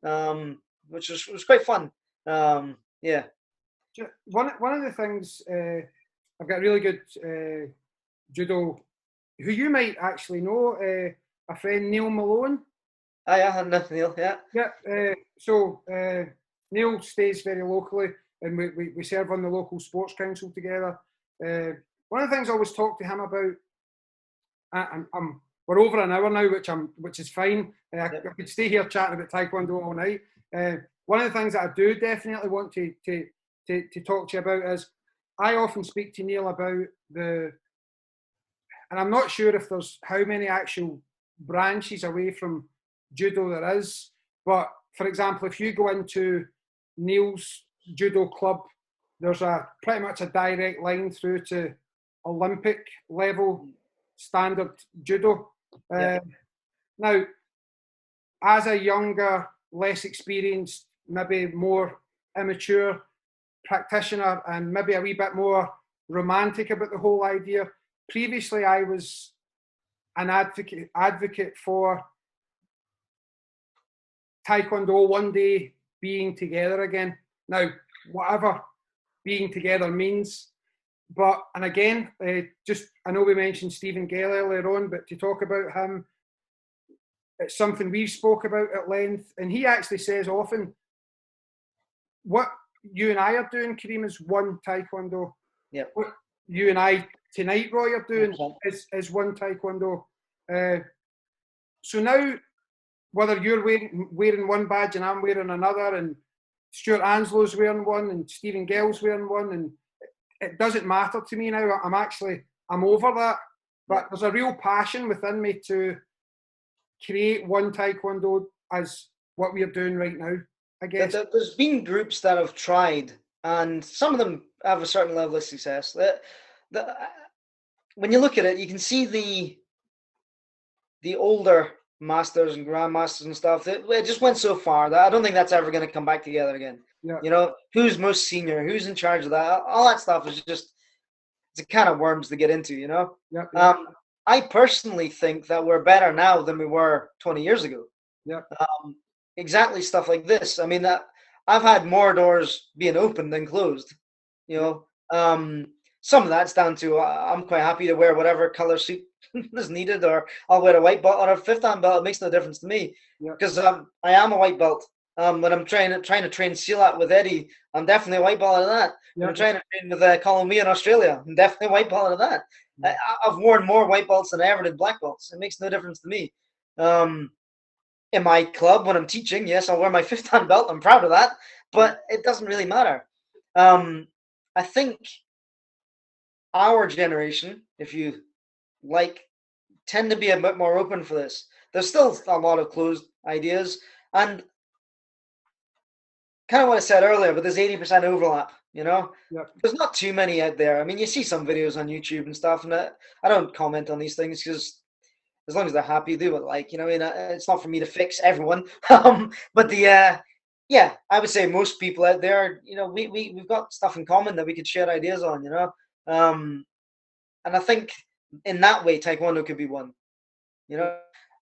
which was quite fun. Yeah. One of the things, I've got a really good judo, who you might actually know, a friend, Neil Malone. Yeah, Neil, yeah. Yeah, so Neil stays very locally, and we serve on the local sports council together. One of the things I always talk to him about, we're over an hour now, which is fine. I could stay here chatting about Taekwondo all night. One of the things that I do definitely want to talk to you about is, I often speak to Neil about and I'm not sure if there's how many actual branches away from judo there is, but for example, if you go into Neil's judo club, there's pretty much a direct line through to Olympic level standard judo. Now, as a younger, less experienced, maybe more immature practitioner, and maybe a wee bit more romantic about the whole idea, previously I was an advocate for Taekwondo one day being together again. Now, whatever being together means, and again, I know we mentioned Stephen Gale earlier on, but to talk about him, it's something we've spoke about at length, and he actually says often, what you and I are doing, Kareem, is one Taekwondo. Yep. What you and I tonight, Roy, are doing 100%. is one Taekwondo. So now, whether you're wearing one badge and I'm wearing another, and Stuart Anslow's wearing one, and Stephen Gell's wearing one, and it doesn't matter to me now. I'm over that. But there's a real passion within me to create one Taekwondo as what we're doing right now, I guess. There's been groups that have tried, and some of them have a certain level of success. When you look at it, you can see the older masters and grandmasters and stuff. It just went so far that I don't think that's ever going to come back together again. Yeah. You know, who's most senior, who's in charge of that, all that stuff is just, it's a can of worms to get into, you know. Yeah. I personally think that we're better now than we were 20 years ago. Yeah. Exactly stuff like this. I mean, I've had more doors being open than closed. You know, some of that's down to I'm quite happy to wear whatever color suit is needed, or I'll wear a white belt or a fifth dan belt. It makes no difference to me because I am a white belt. When I'm trying to train Sealat with Eddie, I'm definitely a white belt out of that. When I'm trying to train with Colin Wee in Australia, I'm definitely a white belt out of that. I've worn more white belts than I ever did black belts. It makes no difference to me. In my club, when I'm teaching, yes, I'll wear my fifth dan belt. I'm proud of that, but it doesn't really matter. I think our generation, if you like, tend to be a bit more open for this. There's still a lot of closed ideas, and kind of what I said earlier, but there's 80% overlap, you know? Yep. There's not too many out there. I mean, you see some videos on YouTube and stuff, and I don't comment on these things because as long as they're happy, do what like, you know, I mean, it's not for me to fix everyone. But yeah, I would say most people out there, you know, we've got stuff in common that we could share ideas on, you know? And I think in that way, Taekwondo could be one, you know?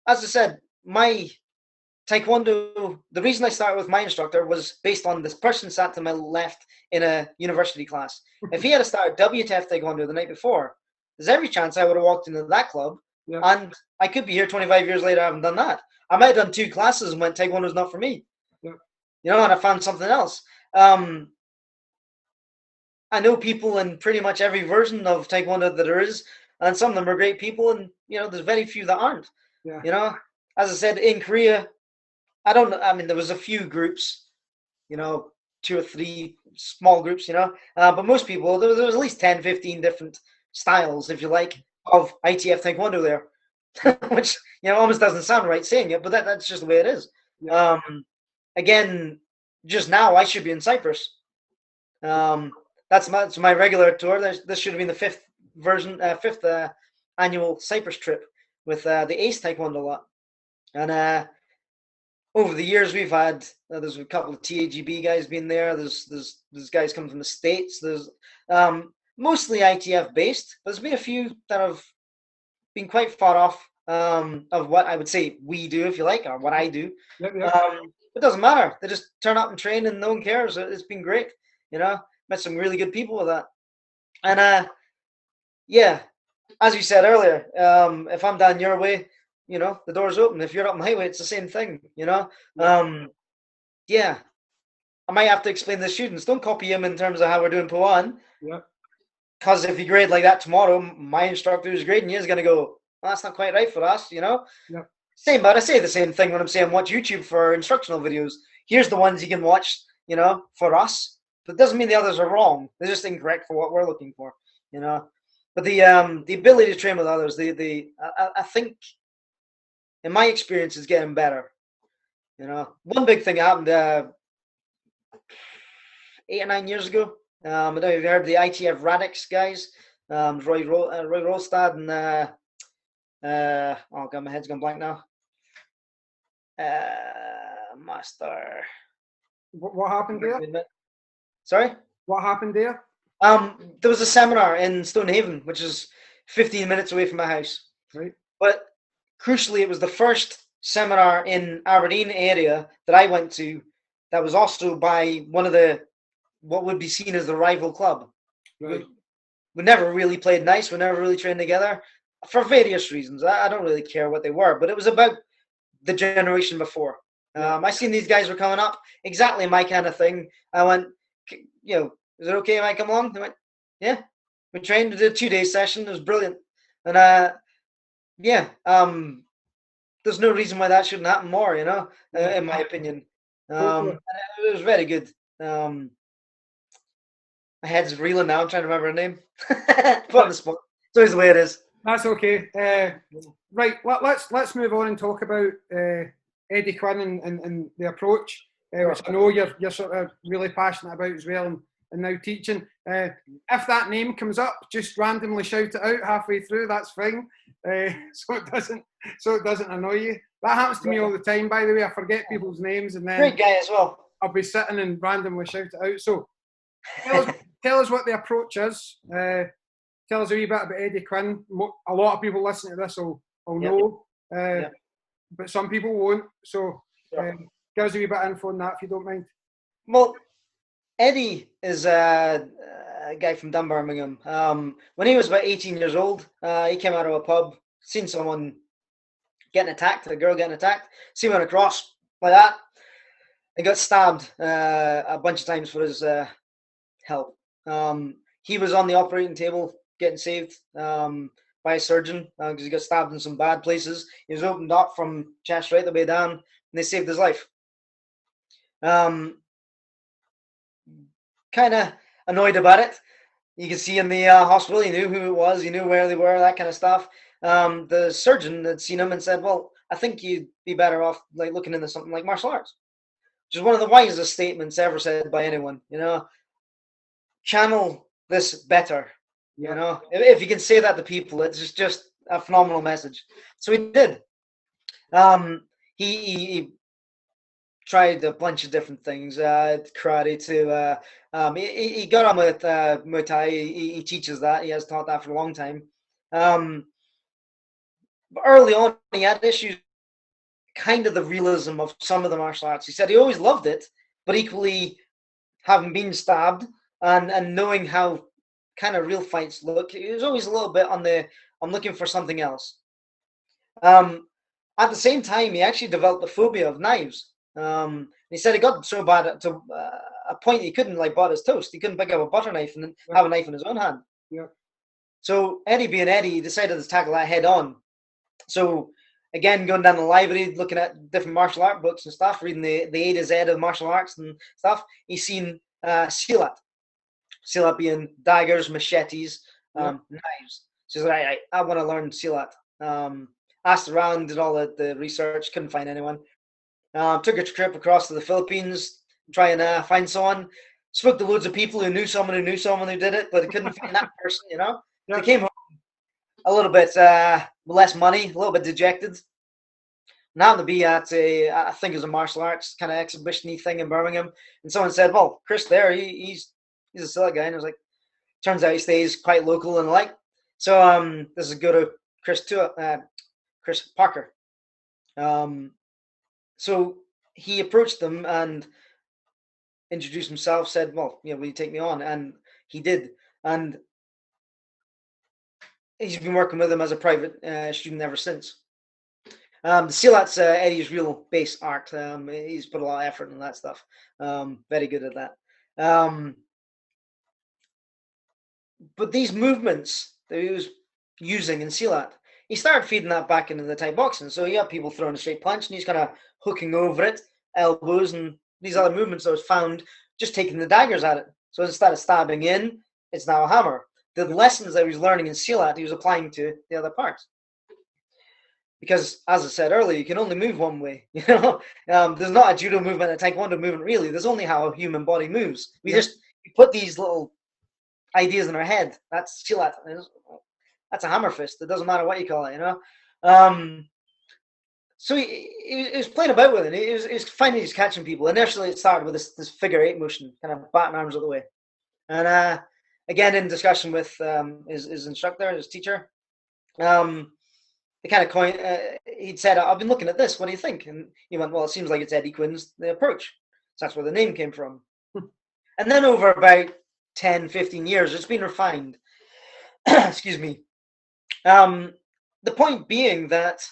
As I said, my Taekwondo, the reason I started with my instructor was based on this person sat to my left in a university class. If he had started WTF Taekwondo the night before, there's every chance I would have walked into that club, and I could be here 25 years later, I haven't done that. I might have done 2 classes and went, Taekwondo's not for me. You know, and I found something else. I know people in pretty much every version of Taekwondo that there is, and some of them are great people, and, you know, there's very few that aren't. You know, as I said, in Korea, I mean, there was a few groups, you know, 2 or 3 small groups, you know, but most people, there was at least 10, 15 different styles, if you like, of ITF Taekwondo there, which, you know, almost doesn't sound right saying it, but that's just the way it is. Again, just now I should be in Cyprus. That's my regular tour. This should have been the 5th annual Cyprus trip with the Ace Taekwondo lot. And over the years we've had there's a couple of TAGB guys been there. There's guys coming from the States. There's mostly ITF based, but there's been a few that have been quite far off of what I would say we do, if you like, or what I do. It doesn't matter. They just turn up and train and no one cares. It's been great. You know, met some really good people with that. And yeah, as you said earlier, if I'm down your way, you know, the door's open. If you're up my way, it's the same thing, you know. Yeah, I might have to explain to the students, don't copy him in terms of how we're doing Puan. Because if you grade like that tomorrow, my instructor who's grading you is going to go, well, that's not quite right for us, you know. Same, but I say the same thing when I'm saying watch YouTube for instructional videos. Here's the ones you can watch, you know, for us. But it doesn't mean the others are wrong. They're just incorrect for what we're looking for, you know. But the ability to train with others, I think, in my experience, is getting better. You know, one big thing happened 8 or 9 years ago. I don't know if you've heard the ITF Radix guys, Roy Rostad and oh god, my head's gone blank now. Master. What happened there? Sorry? What happened there? There was a seminar in Stonehaven, which is 15 minutes away from my house. Right. But crucially, it was the first seminar in Aberdeen area that I went to that was also by one of what would be seen as the rival club. Right. We never really played nice. We never really trained together for various reasons. I don't really care what they were, but it was about the generation before. I seen these guys were coming up, exactly my kind of thing. I went, is it okay if I come along? They went, yeah. We trained, we did a 2-day session. It was brilliant. And there's no reason why that shouldn't happen more, in my opinion. And it was very good. My head's reeling now. I'm trying to remember her name. Put on the spot. It's always the way it is. That's okay. Right, let's move on and talk about Eddie Quinn and the approach, which I know you're sort of really passionate about as well, and now teaching. If that name comes up, just randomly shout it out halfway through. That's fine, so it doesn't annoy you. That happens to me all the time, by the way. I forget people's names, and then great guy as well. I'll be sitting and randomly shout it out. So tell us what the approach is. Tell us a wee bit about Eddie Quinn. A lot of people listening to this will know, but some people won't. So give us a wee bit of info on that, if you don't mind. Well, Eddie is a guy from Dunbarmingham. When he was about 18 years old, he came out of a pub, seen someone getting attacked, a girl getting attacked, see him on a cross like that, and got stabbed a bunch of times for his help. He was on the operating table getting saved by a surgeon because he got stabbed in some bad places. He was opened up from chest right the way down, and they saved his life. Kind of annoyed about it. You can see in the hospital, he knew who it was, he knew where they were, that kind of stuff. The surgeon had seen him and said, well, I think you'd be better off like looking into something like martial arts, which is one of the wisest statements ever said by anyone. Channel this better. If you can say that to people, it's just a phenomenal message. So he did. He tried a bunch of different things, karate too. He got on with Muay Thai. He teaches that. He has taught that for a long time. But early on, he had issues, kind of the realism of some of the martial arts. He said he always loved it, but equally, having been stabbed and knowing how kind of real fights look, he was always a little bit on I'm looking for something else. At the same time, he actually developed a phobia of knives. He said it got so bad to a point he couldn't like butter his toast. He couldn't pick up a butter knife and have a knife in his own hand. Yeah. So Eddie being Eddie, he decided to tackle that head on. So again, going down the library, looking at different martial art books and stuff, reading the A to Z of martial arts and stuff, he's seen silat. Silat being daggers, machetes, knives. So he's like, I want to learn silat. Asked around, did all the research, couldn't find anyone. Took a trip across to the Philippines, try and find someone. Spoke to loads of people who knew someone who did it, but couldn't find that person, Yeah. They came home a little bit less money, a little bit dejected. Now to be at I think it was a martial arts kind of exhibition-y thing in Birmingham, and someone said, well, Chris there, he's a silat guy, and I was like, turns out he stays quite local and like. So this is go to Chris Parker. So he approached them and introduced himself, said, well, will you take me on? And he did. And he's been working with him as a private student ever since. The silat's Eddie's real base art. He's put a lot of effort in that stuff. Very good at that. But these movements that he was using in silat, he started feeding that back into the Thai boxing. So you have people throwing a straight punch, and he's kind of hooking over it, elbows, and these other movements that was found just taking the daggers at it. So instead of stabbing in, it's now a hammer. The lessons that he was learning in silat, he was applying to the other parts. Because, as I said earlier, you can only move one way. There's not a judo movement, a Tae Kwon Do movement, really. There's only how a human body moves. We put these little ideas in our head. That's silat. That's a hammer fist. It doesn't matter what you call it, So he was playing about with it. He was finding he's catching people. Initially, it started with this figure eight motion, kind of batting arms out the way. And again, in discussion with his instructor, his teacher, they kind of he'd said, I've been looking at this. What do you think? And he went, well, it seems like it's Eddie Quinn's the approach. So that's where the name came from. And then over about 10, 15 years, it's been refined. Excuse me. The point being that,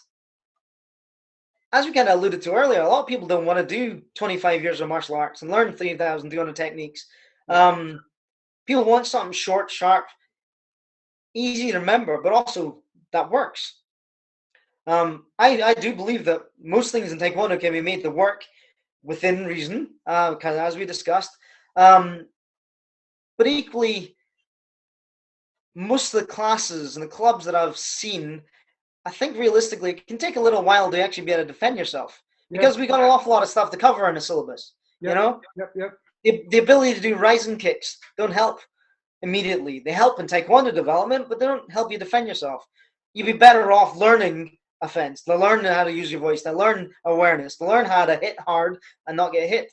as we kind of alluded to earlier, a lot of people don't want to do 25 years of martial arts and learn 3,200 techniques People want something short, sharp, easy to remember, but also that works. I do believe that most things in Taekwondo can be made to work within reason, because as we discussed, but equally, most of the classes and the clubs that I've seen, I think realistically, it can take a little while to actually be able to defend yourself because we got an awful lot of stuff to cover in the syllabus. Yep. You know, Yep. The ability to do rising kicks don't help immediately. They help in Taekwondo development, but they don't help you defend yourself. You'd be better off learning offense, to learn how to use your voice, to learn awareness, to learn how to hit hard and not get hit.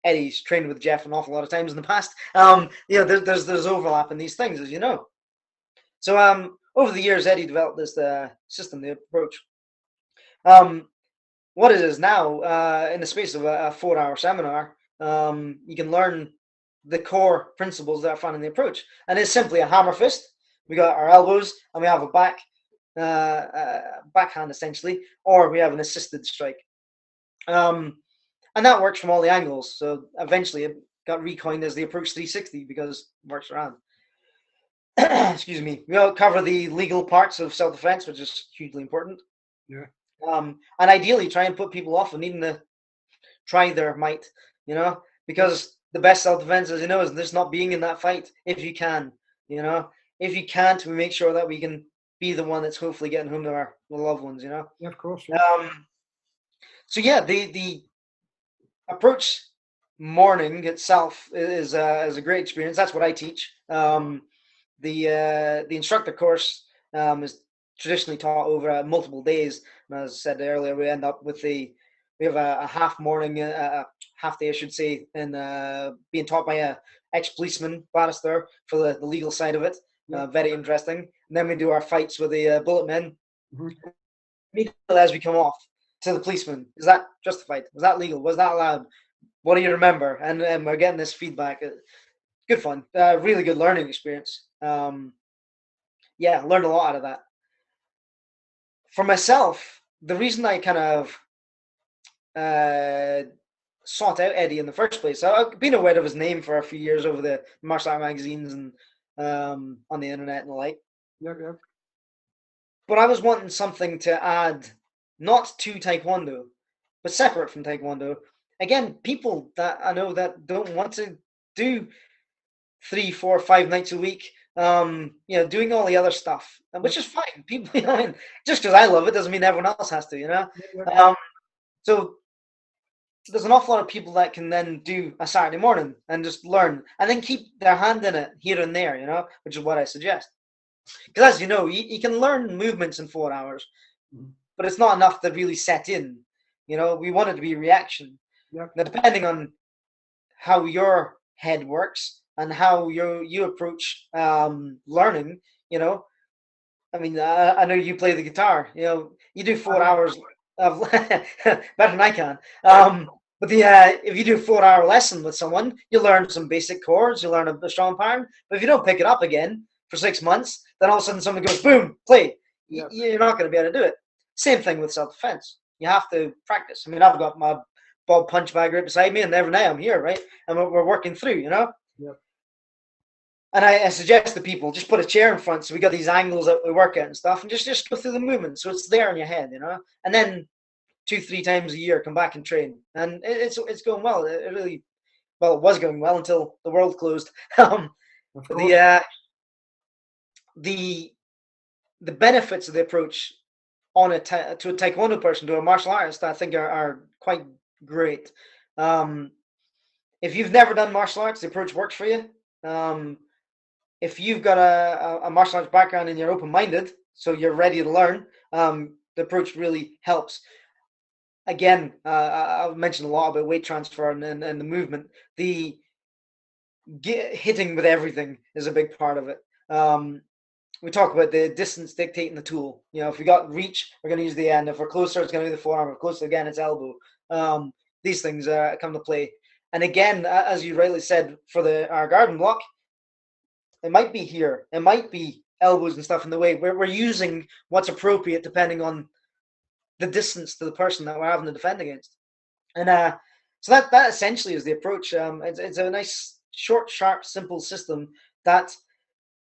Eddie's trained with Jeff an awful lot of times in the past. There's overlap in these things, as you know. So over the years, Eddie developed this system, the approach. What it is now, in the space of a 4-hour seminar, you can learn the core principles that are found in the approach. And it's simply a hammer fist. We got our elbows, and we have a backhand, essentially, or we have an assisted strike. And that works from all the angles. So eventually it got recoined as the approach 360 because it works around. Excuse me. We'll cover the legal parts of self-defense, which is hugely important. Yeah. And ideally try and put people off of needing to try their might, because the best self-defense, as you know, is just not being in that fight if you can, If you can't, we make sure that we can be the one that's hopefully getting home to our loved ones, Yeah, of course. Yeah. So yeah, the approach morning itself is a great experience. That's what I teach. The instructor course is traditionally taught over multiple days. And as I said earlier, we end up with we have a half morning, half day, I should say, and being taught by a ex-policeman barrister for the legal side of it. Very interesting. And then we do our fights with the bullet men. Mm-hmm. As we come off to the policeman, is that justified? Was that legal? Was that allowed? What do you remember? And we're getting this feedback. Good fun. Really good learning experience. Learned a lot out of that. For myself, the reason I kind of sought out Eddie in the first place, I've been aware of his name for a few years over the martial art magazines and on the internet and the like. Yep. But I was wanting something to add, not to Taekwondo, but separate from Taekwondo. Again, people that I know that don't want to do 3, 4, 5 nights a week, doing all the other stuff, which is fine. People, just because I love it doesn't mean everyone else has to, Yeah. So there's an awful lot of people that can then do a Saturday morning and just learn and then keep their hand in it here and there, which is what I suggest. Because as you know, you can learn movements in 4 hours, but it's not enough to really set in. We want it to be reaction. Yeah. Now, depending on how your head works and how you approach learning, I mean, I know you play the guitar. You do 4 hours of better than I can. But if you do a 4-hour lesson with someone, you learn some basic chords, you learn a strong pattern. But if you don't pick it up again for 6 months, then all of a sudden someone goes, boom, play. Yeah. You're not going to be able to do it. Same thing with self-defense. You have to practice. I mean, I've got my ball punch bag right beside me, and every night I'm here, right? And we're working through, Yeah. And I suggest to people, just put a chair in front, so we got these angles that we work at and stuff, and just go through the movement, so it's there in your head, And then 2-3 times a year, come back and train, and it's going well. It was going well until the world closed. The benefits of the approach on to a Taekwondo person, to a martial artist, I think are quite great. If you've never done martial arts, the approach works for you. If you've got a martial arts background and you're open-minded, so you're ready to learn, the approach really helps. Again, I've mentioned a lot about weight transfer and the movement. The hitting with everything is a big part of it. We talk about the distance dictating the tool. If we got reach, we're going to use the end. If we're closer, it's going to be the forearm. If we're closer again, it's elbow. These things come to play. And again, as you rightly said, for our garden block, it might be here. It might be elbows and stuff in the way. We're using what's appropriate depending on the distance to the person that we're having to defend against. And So that essentially is the approach. It's a nice, short, sharp, simple system that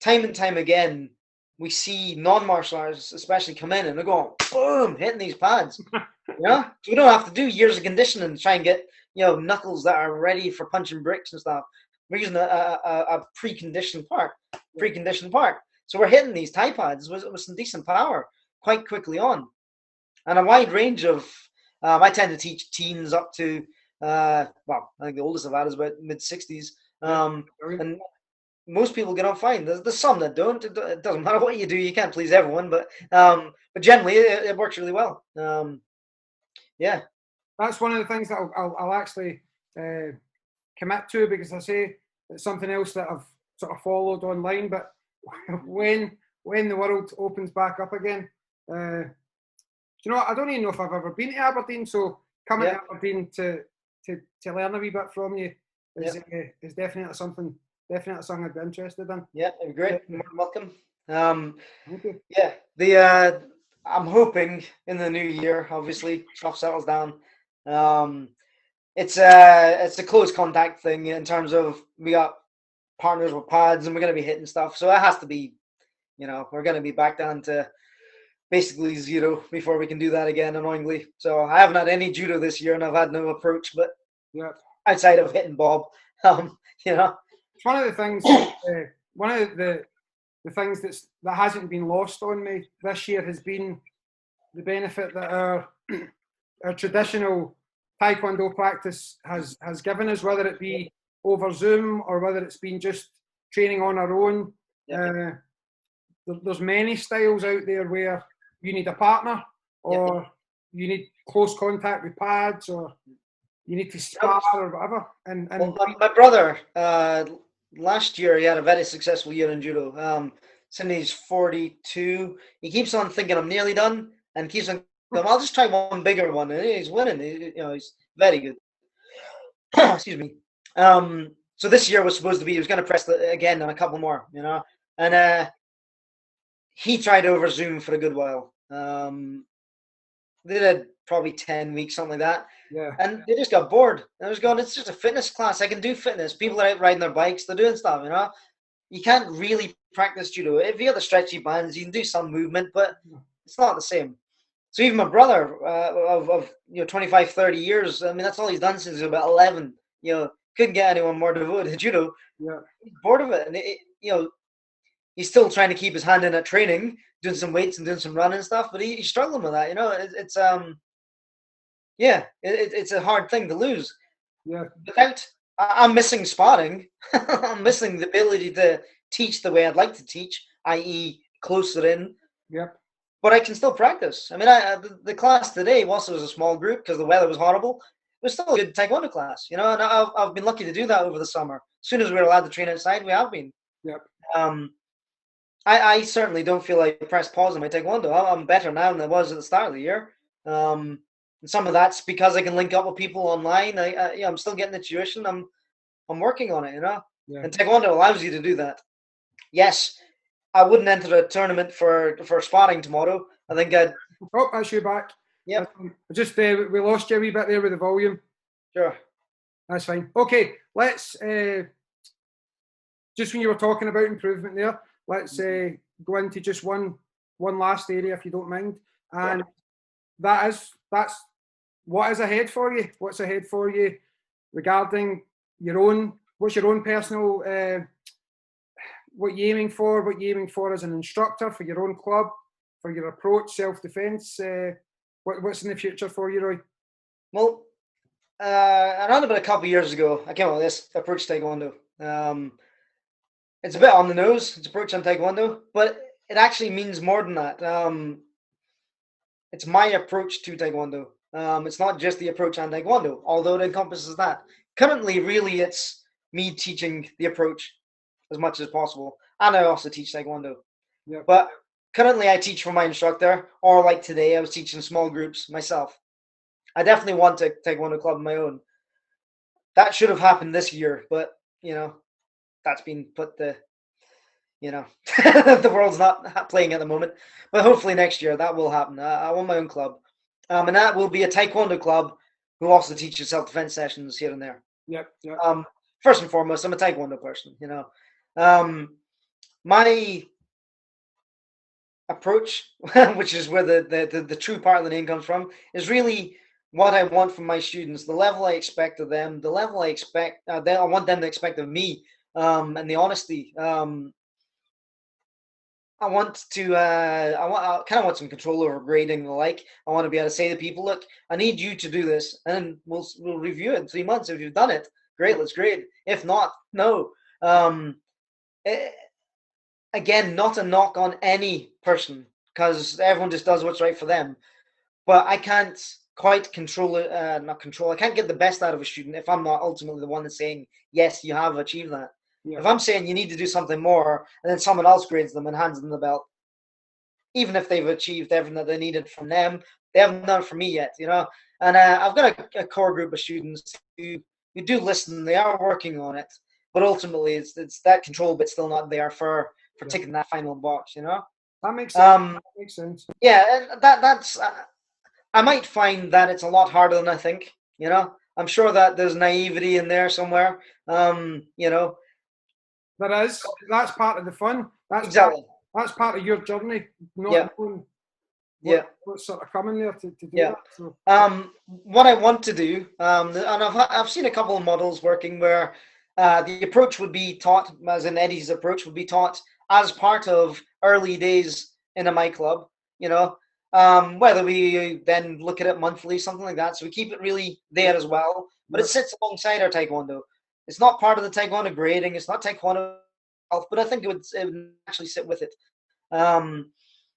time and time again we see non-martial artists especially come in and they're going boom, hitting these pads. So we don't have to do years of conditioning to try and get knuckles that are ready for punching bricks and stuff. We're using a preconditioned part. So we're hitting these Thai pads with some decent power quite quickly on, and a wide range of. I tend to teach teens up to I think the oldest I've had is about mid-60s, and most people get on fine. There's some that don't. It doesn't matter what you do, you can't please everyone, but generally it works really well. Yeah, that's one of the things that I'll actually commit to, because I say it's something else that I've sort of followed online. But when the world opens back up again, I don't even know if I've ever been to Aberdeen. So coming to Aberdeen to learn a wee bit from you is definitely something I'd be interested in. Yeah, it'd be great. You're welcome. Yeah, I'm hoping in the new year, obviously, stuff settles down. It's a close contact thing in terms of we got partners with pads and we're going to be hitting stuff. So it has to be, we're going to be back down to basically zero before we can do that again, annoyingly. So I haven't had any judo this year and I've had no approach, but outside of hitting Bob, It's one of the things, one of the things that hasn't been lost on me this year has been the benefit that our traditional Tae Kwon Do practice has given us, whether it be over Zoom or whether it's been just training on our own. There's many styles out there where you need a partner, or you need close contact with pads, or you need to spar or whatever. And my brother, last year he had a very successful year in judo. Since he's 42, he keeps on thinking I'm nearly done, and keeps on going, I'll just try one bigger one, and he's winning. He's very good. Excuse me. So this year was supposed to be, he was going to press again on a couple more, and he tried over Zoom for a good while. They did probably 10 weeks, something like that. Yeah. And they just got bored. I was going, it's just a fitness class. I can do fitness. People are out riding their bikes. They're doing stuff, You can't really practice judo. If you got the stretchy bands, you can do some movement, but it's not the same. So even my brother of 25, 30 years, I mean, that's all he's done since he was about 11. Couldn't get anyone more devoted to judo. Yeah. He's bored of it. And, he's still trying to keep his hand in at training, doing some weights and doing some running stuff, but he's struggling with that. It's a hard thing to lose. Yeah. I'm missing spotting. I'm missing the ability to teach the way I'd like to teach, i.e. closer in. Yep. But I can still practice. I mean, the class today, whilst it was a small group because the weather was horrible, it was still a good Taekwondo class, and I've been lucky to do that over the summer. As soon as we were allowed to train outside, we have been. Yep. I certainly don't feel like I pressed pause on my Taekwondo. I'm better now than I was at the start of the year. And some of that's because I can link up with people online. I'm still getting the tuition. I'm working on it, Yeah. And Taekwondo allows you to do that. Yes, I wouldn't enter a tournament for spotting tomorrow. I think I'd. Oh, that's you back. Yep. Just we lost you a wee bit there with the volume. Sure. That's fine. Okay, let's just when you were talking about improvement there, let's go into just one last area if you don't mind, and that's what is ahead for you. What's ahead for you regarding what's your own personal what you aiming for? What you aiming for as an instructor for your own club, for your approach, self-defense? What's in the future for you, Roy? Well, around about a couple of years ago, I came up with this approach to Taekwondo. It's a bit on the nose. It's approach on Taekwondo, but it actually means more than that. It's my approach to Taekwondo. It's not just the approach on Taekwondo, although it encompasses that. Currently, really, it's me teaching the approach as much as possible, and I also teach Taekwondo. Yeah. But currently, I teach for my instructor, or like today, I was teaching small groups myself. I definitely want a Taekwondo club of my own. That should have happened this year, but that's been put the world's not playing at the moment. But hopefully next year that will happen. I want my own club, and that will be a Taekwondo club who also teaches self-defense sessions here and there. Yep. Yep. First and foremost, I'm a Tae Kwon Do person. My approach, which is where the true part of the name comes from, is really what I want from my students, the level I expect of them, the level I expect, I want them to expect of me, and the honesty. I kind of want some control over grading and the like. I want to be able to say to people, look, I need you to do this, and we'll review it in 3 months. If you've done it, great, let's grade. If not, no. Again, not a knock on any person, because everyone just does what's right for them. But I can't quite control it, not control. I can't get the best out of a student if I'm not ultimately the one that's saying, yes, you have achieved that. Yeah. If I'm saying you need to do something more, and then someone else grades them and hands them the belt, even if they've achieved everything that they needed from them, they haven't done it for me yet, And I've got a core group of students who do listen. They are working on it, but ultimately, it's that control bit still not there for ticking that final box, That makes sense. That makes sense. Yeah, and that's. I might find that it's a lot harder than I think. I'm sure that there's naivety in there somewhere. There is. That's part of the fun. That's exactly. That's part of your journey. Not knowing what's sort of coming there to do that. So. What I want to do, and I've seen a couple of models working where the approach would be taught, as in Eddie's approach, would be taught as part of early days in a my club. Whether we then look at it monthly, something like that. So we keep it really there as well, but it sits alongside our Taekwondo. It's not part of the Taekwondo grading. It's not Taekwondo health, but I think it would actually sit with it. And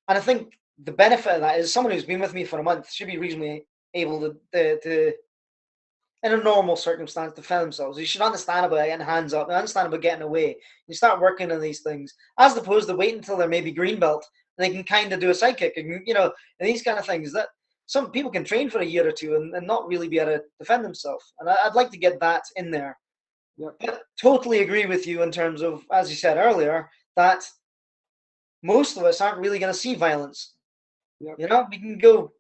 I think the benefit of that is someone who's been with me for a month should be reasonably able to in a normal circumstance, defend themselves. You should understand about getting hands up, understand about getting away. You start working on these things, as opposed to wait until they're maybe green belt and they can kind of do a side kick, and and these kind of things that some people can train for a year or two and not really be able to defend themselves. And I'd like to get that in there. Yep. But totally agree with you in terms of, as you said earlier, that most of us aren't really going to see violence. Yep. We can go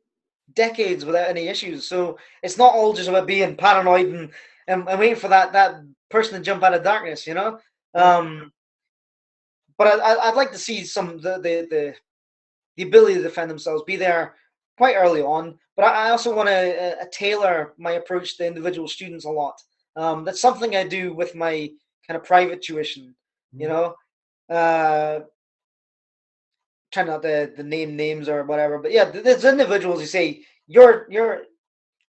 decades without any issues. So it's not all just about being paranoid and waiting for that person to jump out of darkness, But I'd like to see some the ability to defend themselves be there quite early on. But I also want to tailor my approach to individual students a lot. That's something I do with my kind of private tuition, trying not to name names or whatever, but yeah, there's individuals who say you're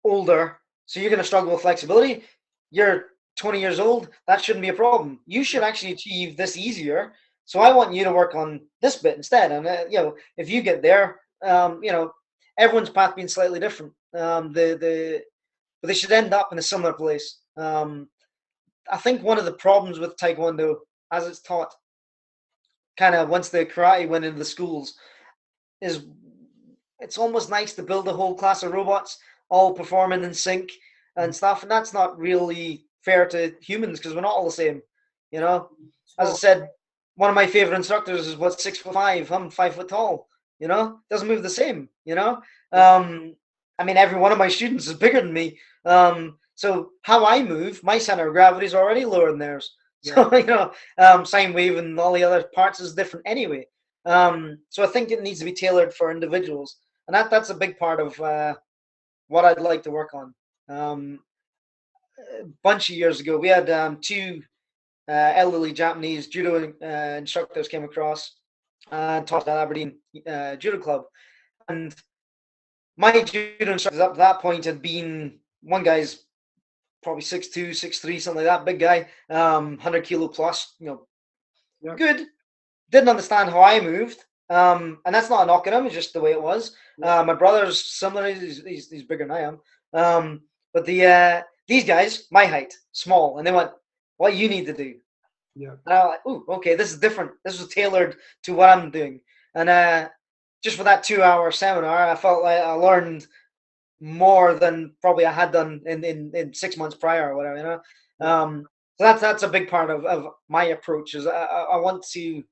older, so you're going to struggle with flexibility. You're 20 years old, that shouldn't be a problem. You should actually achieve this easier. So I want you to work on this bit instead. And if you get there, everyone's path being slightly different. But they should end up in a similar place. I think one of the problems with Taekwondo, as it's taught, kind of once the karate went into the schools, is it's almost nice to build a whole class of robots all performing in sync and stuff, and that's not really fair to humans because we're not all the same. As I said, one of my favorite instructors is 6'5". I'm 5 foot tall. Doesn't move the same. I mean, every one of my students is bigger than me. So how I move, my center of gravity is already lower than theirs. So sine wave and all the other parts is different anyway. So I think it needs to be tailored for individuals, and that's a big part of what I'd like to work on. A bunch of years ago, we had two elderly Japanese judo instructors came across and taught at Aberdeen Judo Club, and my judo instructors up to that point had been, one guy's probably 6'2", 6'3", something like that, big guy, 100 kilo plus, good. Didn't understand how I moved, and that's not a knock on him, it's just the way it was. My brother's similar, he's bigger than I am. But these guys, my height, small, and they went, what you need to do. Yeah. And I was like, ooh, okay, this is different. This was tailored to what I'm doing. And just for that 2-hour seminar, I felt like I learned more than probably I had done in 6 months prior or whatever, So that's a big part of my approach is I want to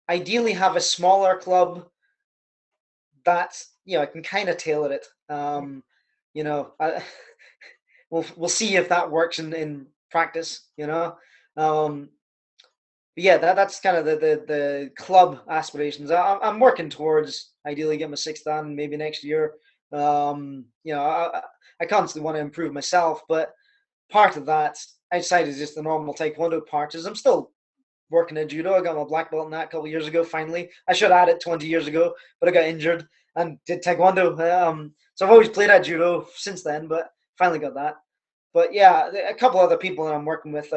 ideally have a smaller club that I can kind of tailor it. you know, we'll see if that works in practice, you know. Um, but yeah, that's kind of the club aspirations. I'm working towards ideally get my sixth dan maybe next year. You know, I constantly want to improve myself, but part of that outside is just the normal taekwondo part. Is I'm still working at judo. I got my black belt in that a couple of years ago. Finally, I should have had it 20 years ago, but I got injured and did taekwondo. So I've always played at judo since then, but finally got that. But yeah, a couple other people that I'm working with,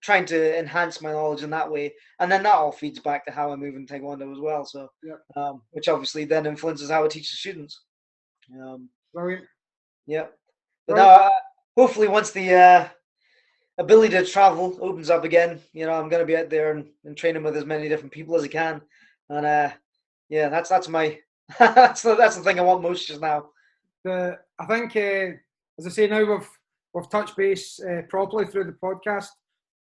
trying to enhance my knowledge in that way, and then that all feeds back to how I move in taekwondo as well. So, Yeah. Which obviously then influences how I teach the students. Brilliant. Yeah, but Right. now hopefully once the ability to travel opens up again, you know, I'm going to be out there and training with as many different people as I can, and yeah, that's my that's the thing I want most just now. I think, as I say now, we've touched base properly through the podcast.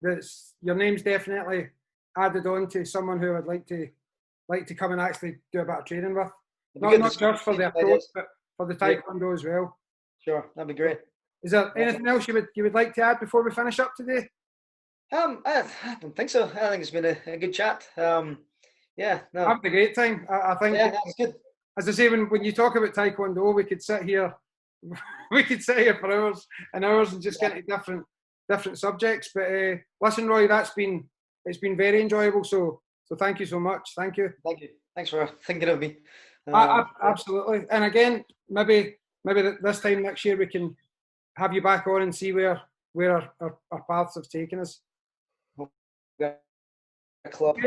That's your name's definitely added on to someone who I'd like to come and actually do a bit of training with. Not just for the approach, but for the taekwondo as well. Sure, that'd be great. Is there anything else you would like to add before we finish up today? I don't think so. I think it's been a good chat. Yeah, no. Having a great time. I think. Yeah, that's good. As I say, when you talk about taekwondo, we could sit here for hours and hours and just get into different subjects. But listen, Roy, it's been very enjoyable. So thank you so much. Thank you. Thank you. Thanks for thinking of me. Absolutely. And again, maybe this time next year we can have you back on and see where our paths have taken us. A club.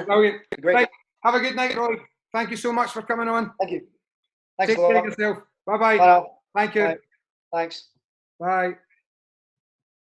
Brilliant. Great. Right. Have a good night, Roy. Thank you so much for coming on. Thank you. Thanks Take a lot. care of yourself. Bye-bye. Bye. Thank you. Bye. Thanks. Bye.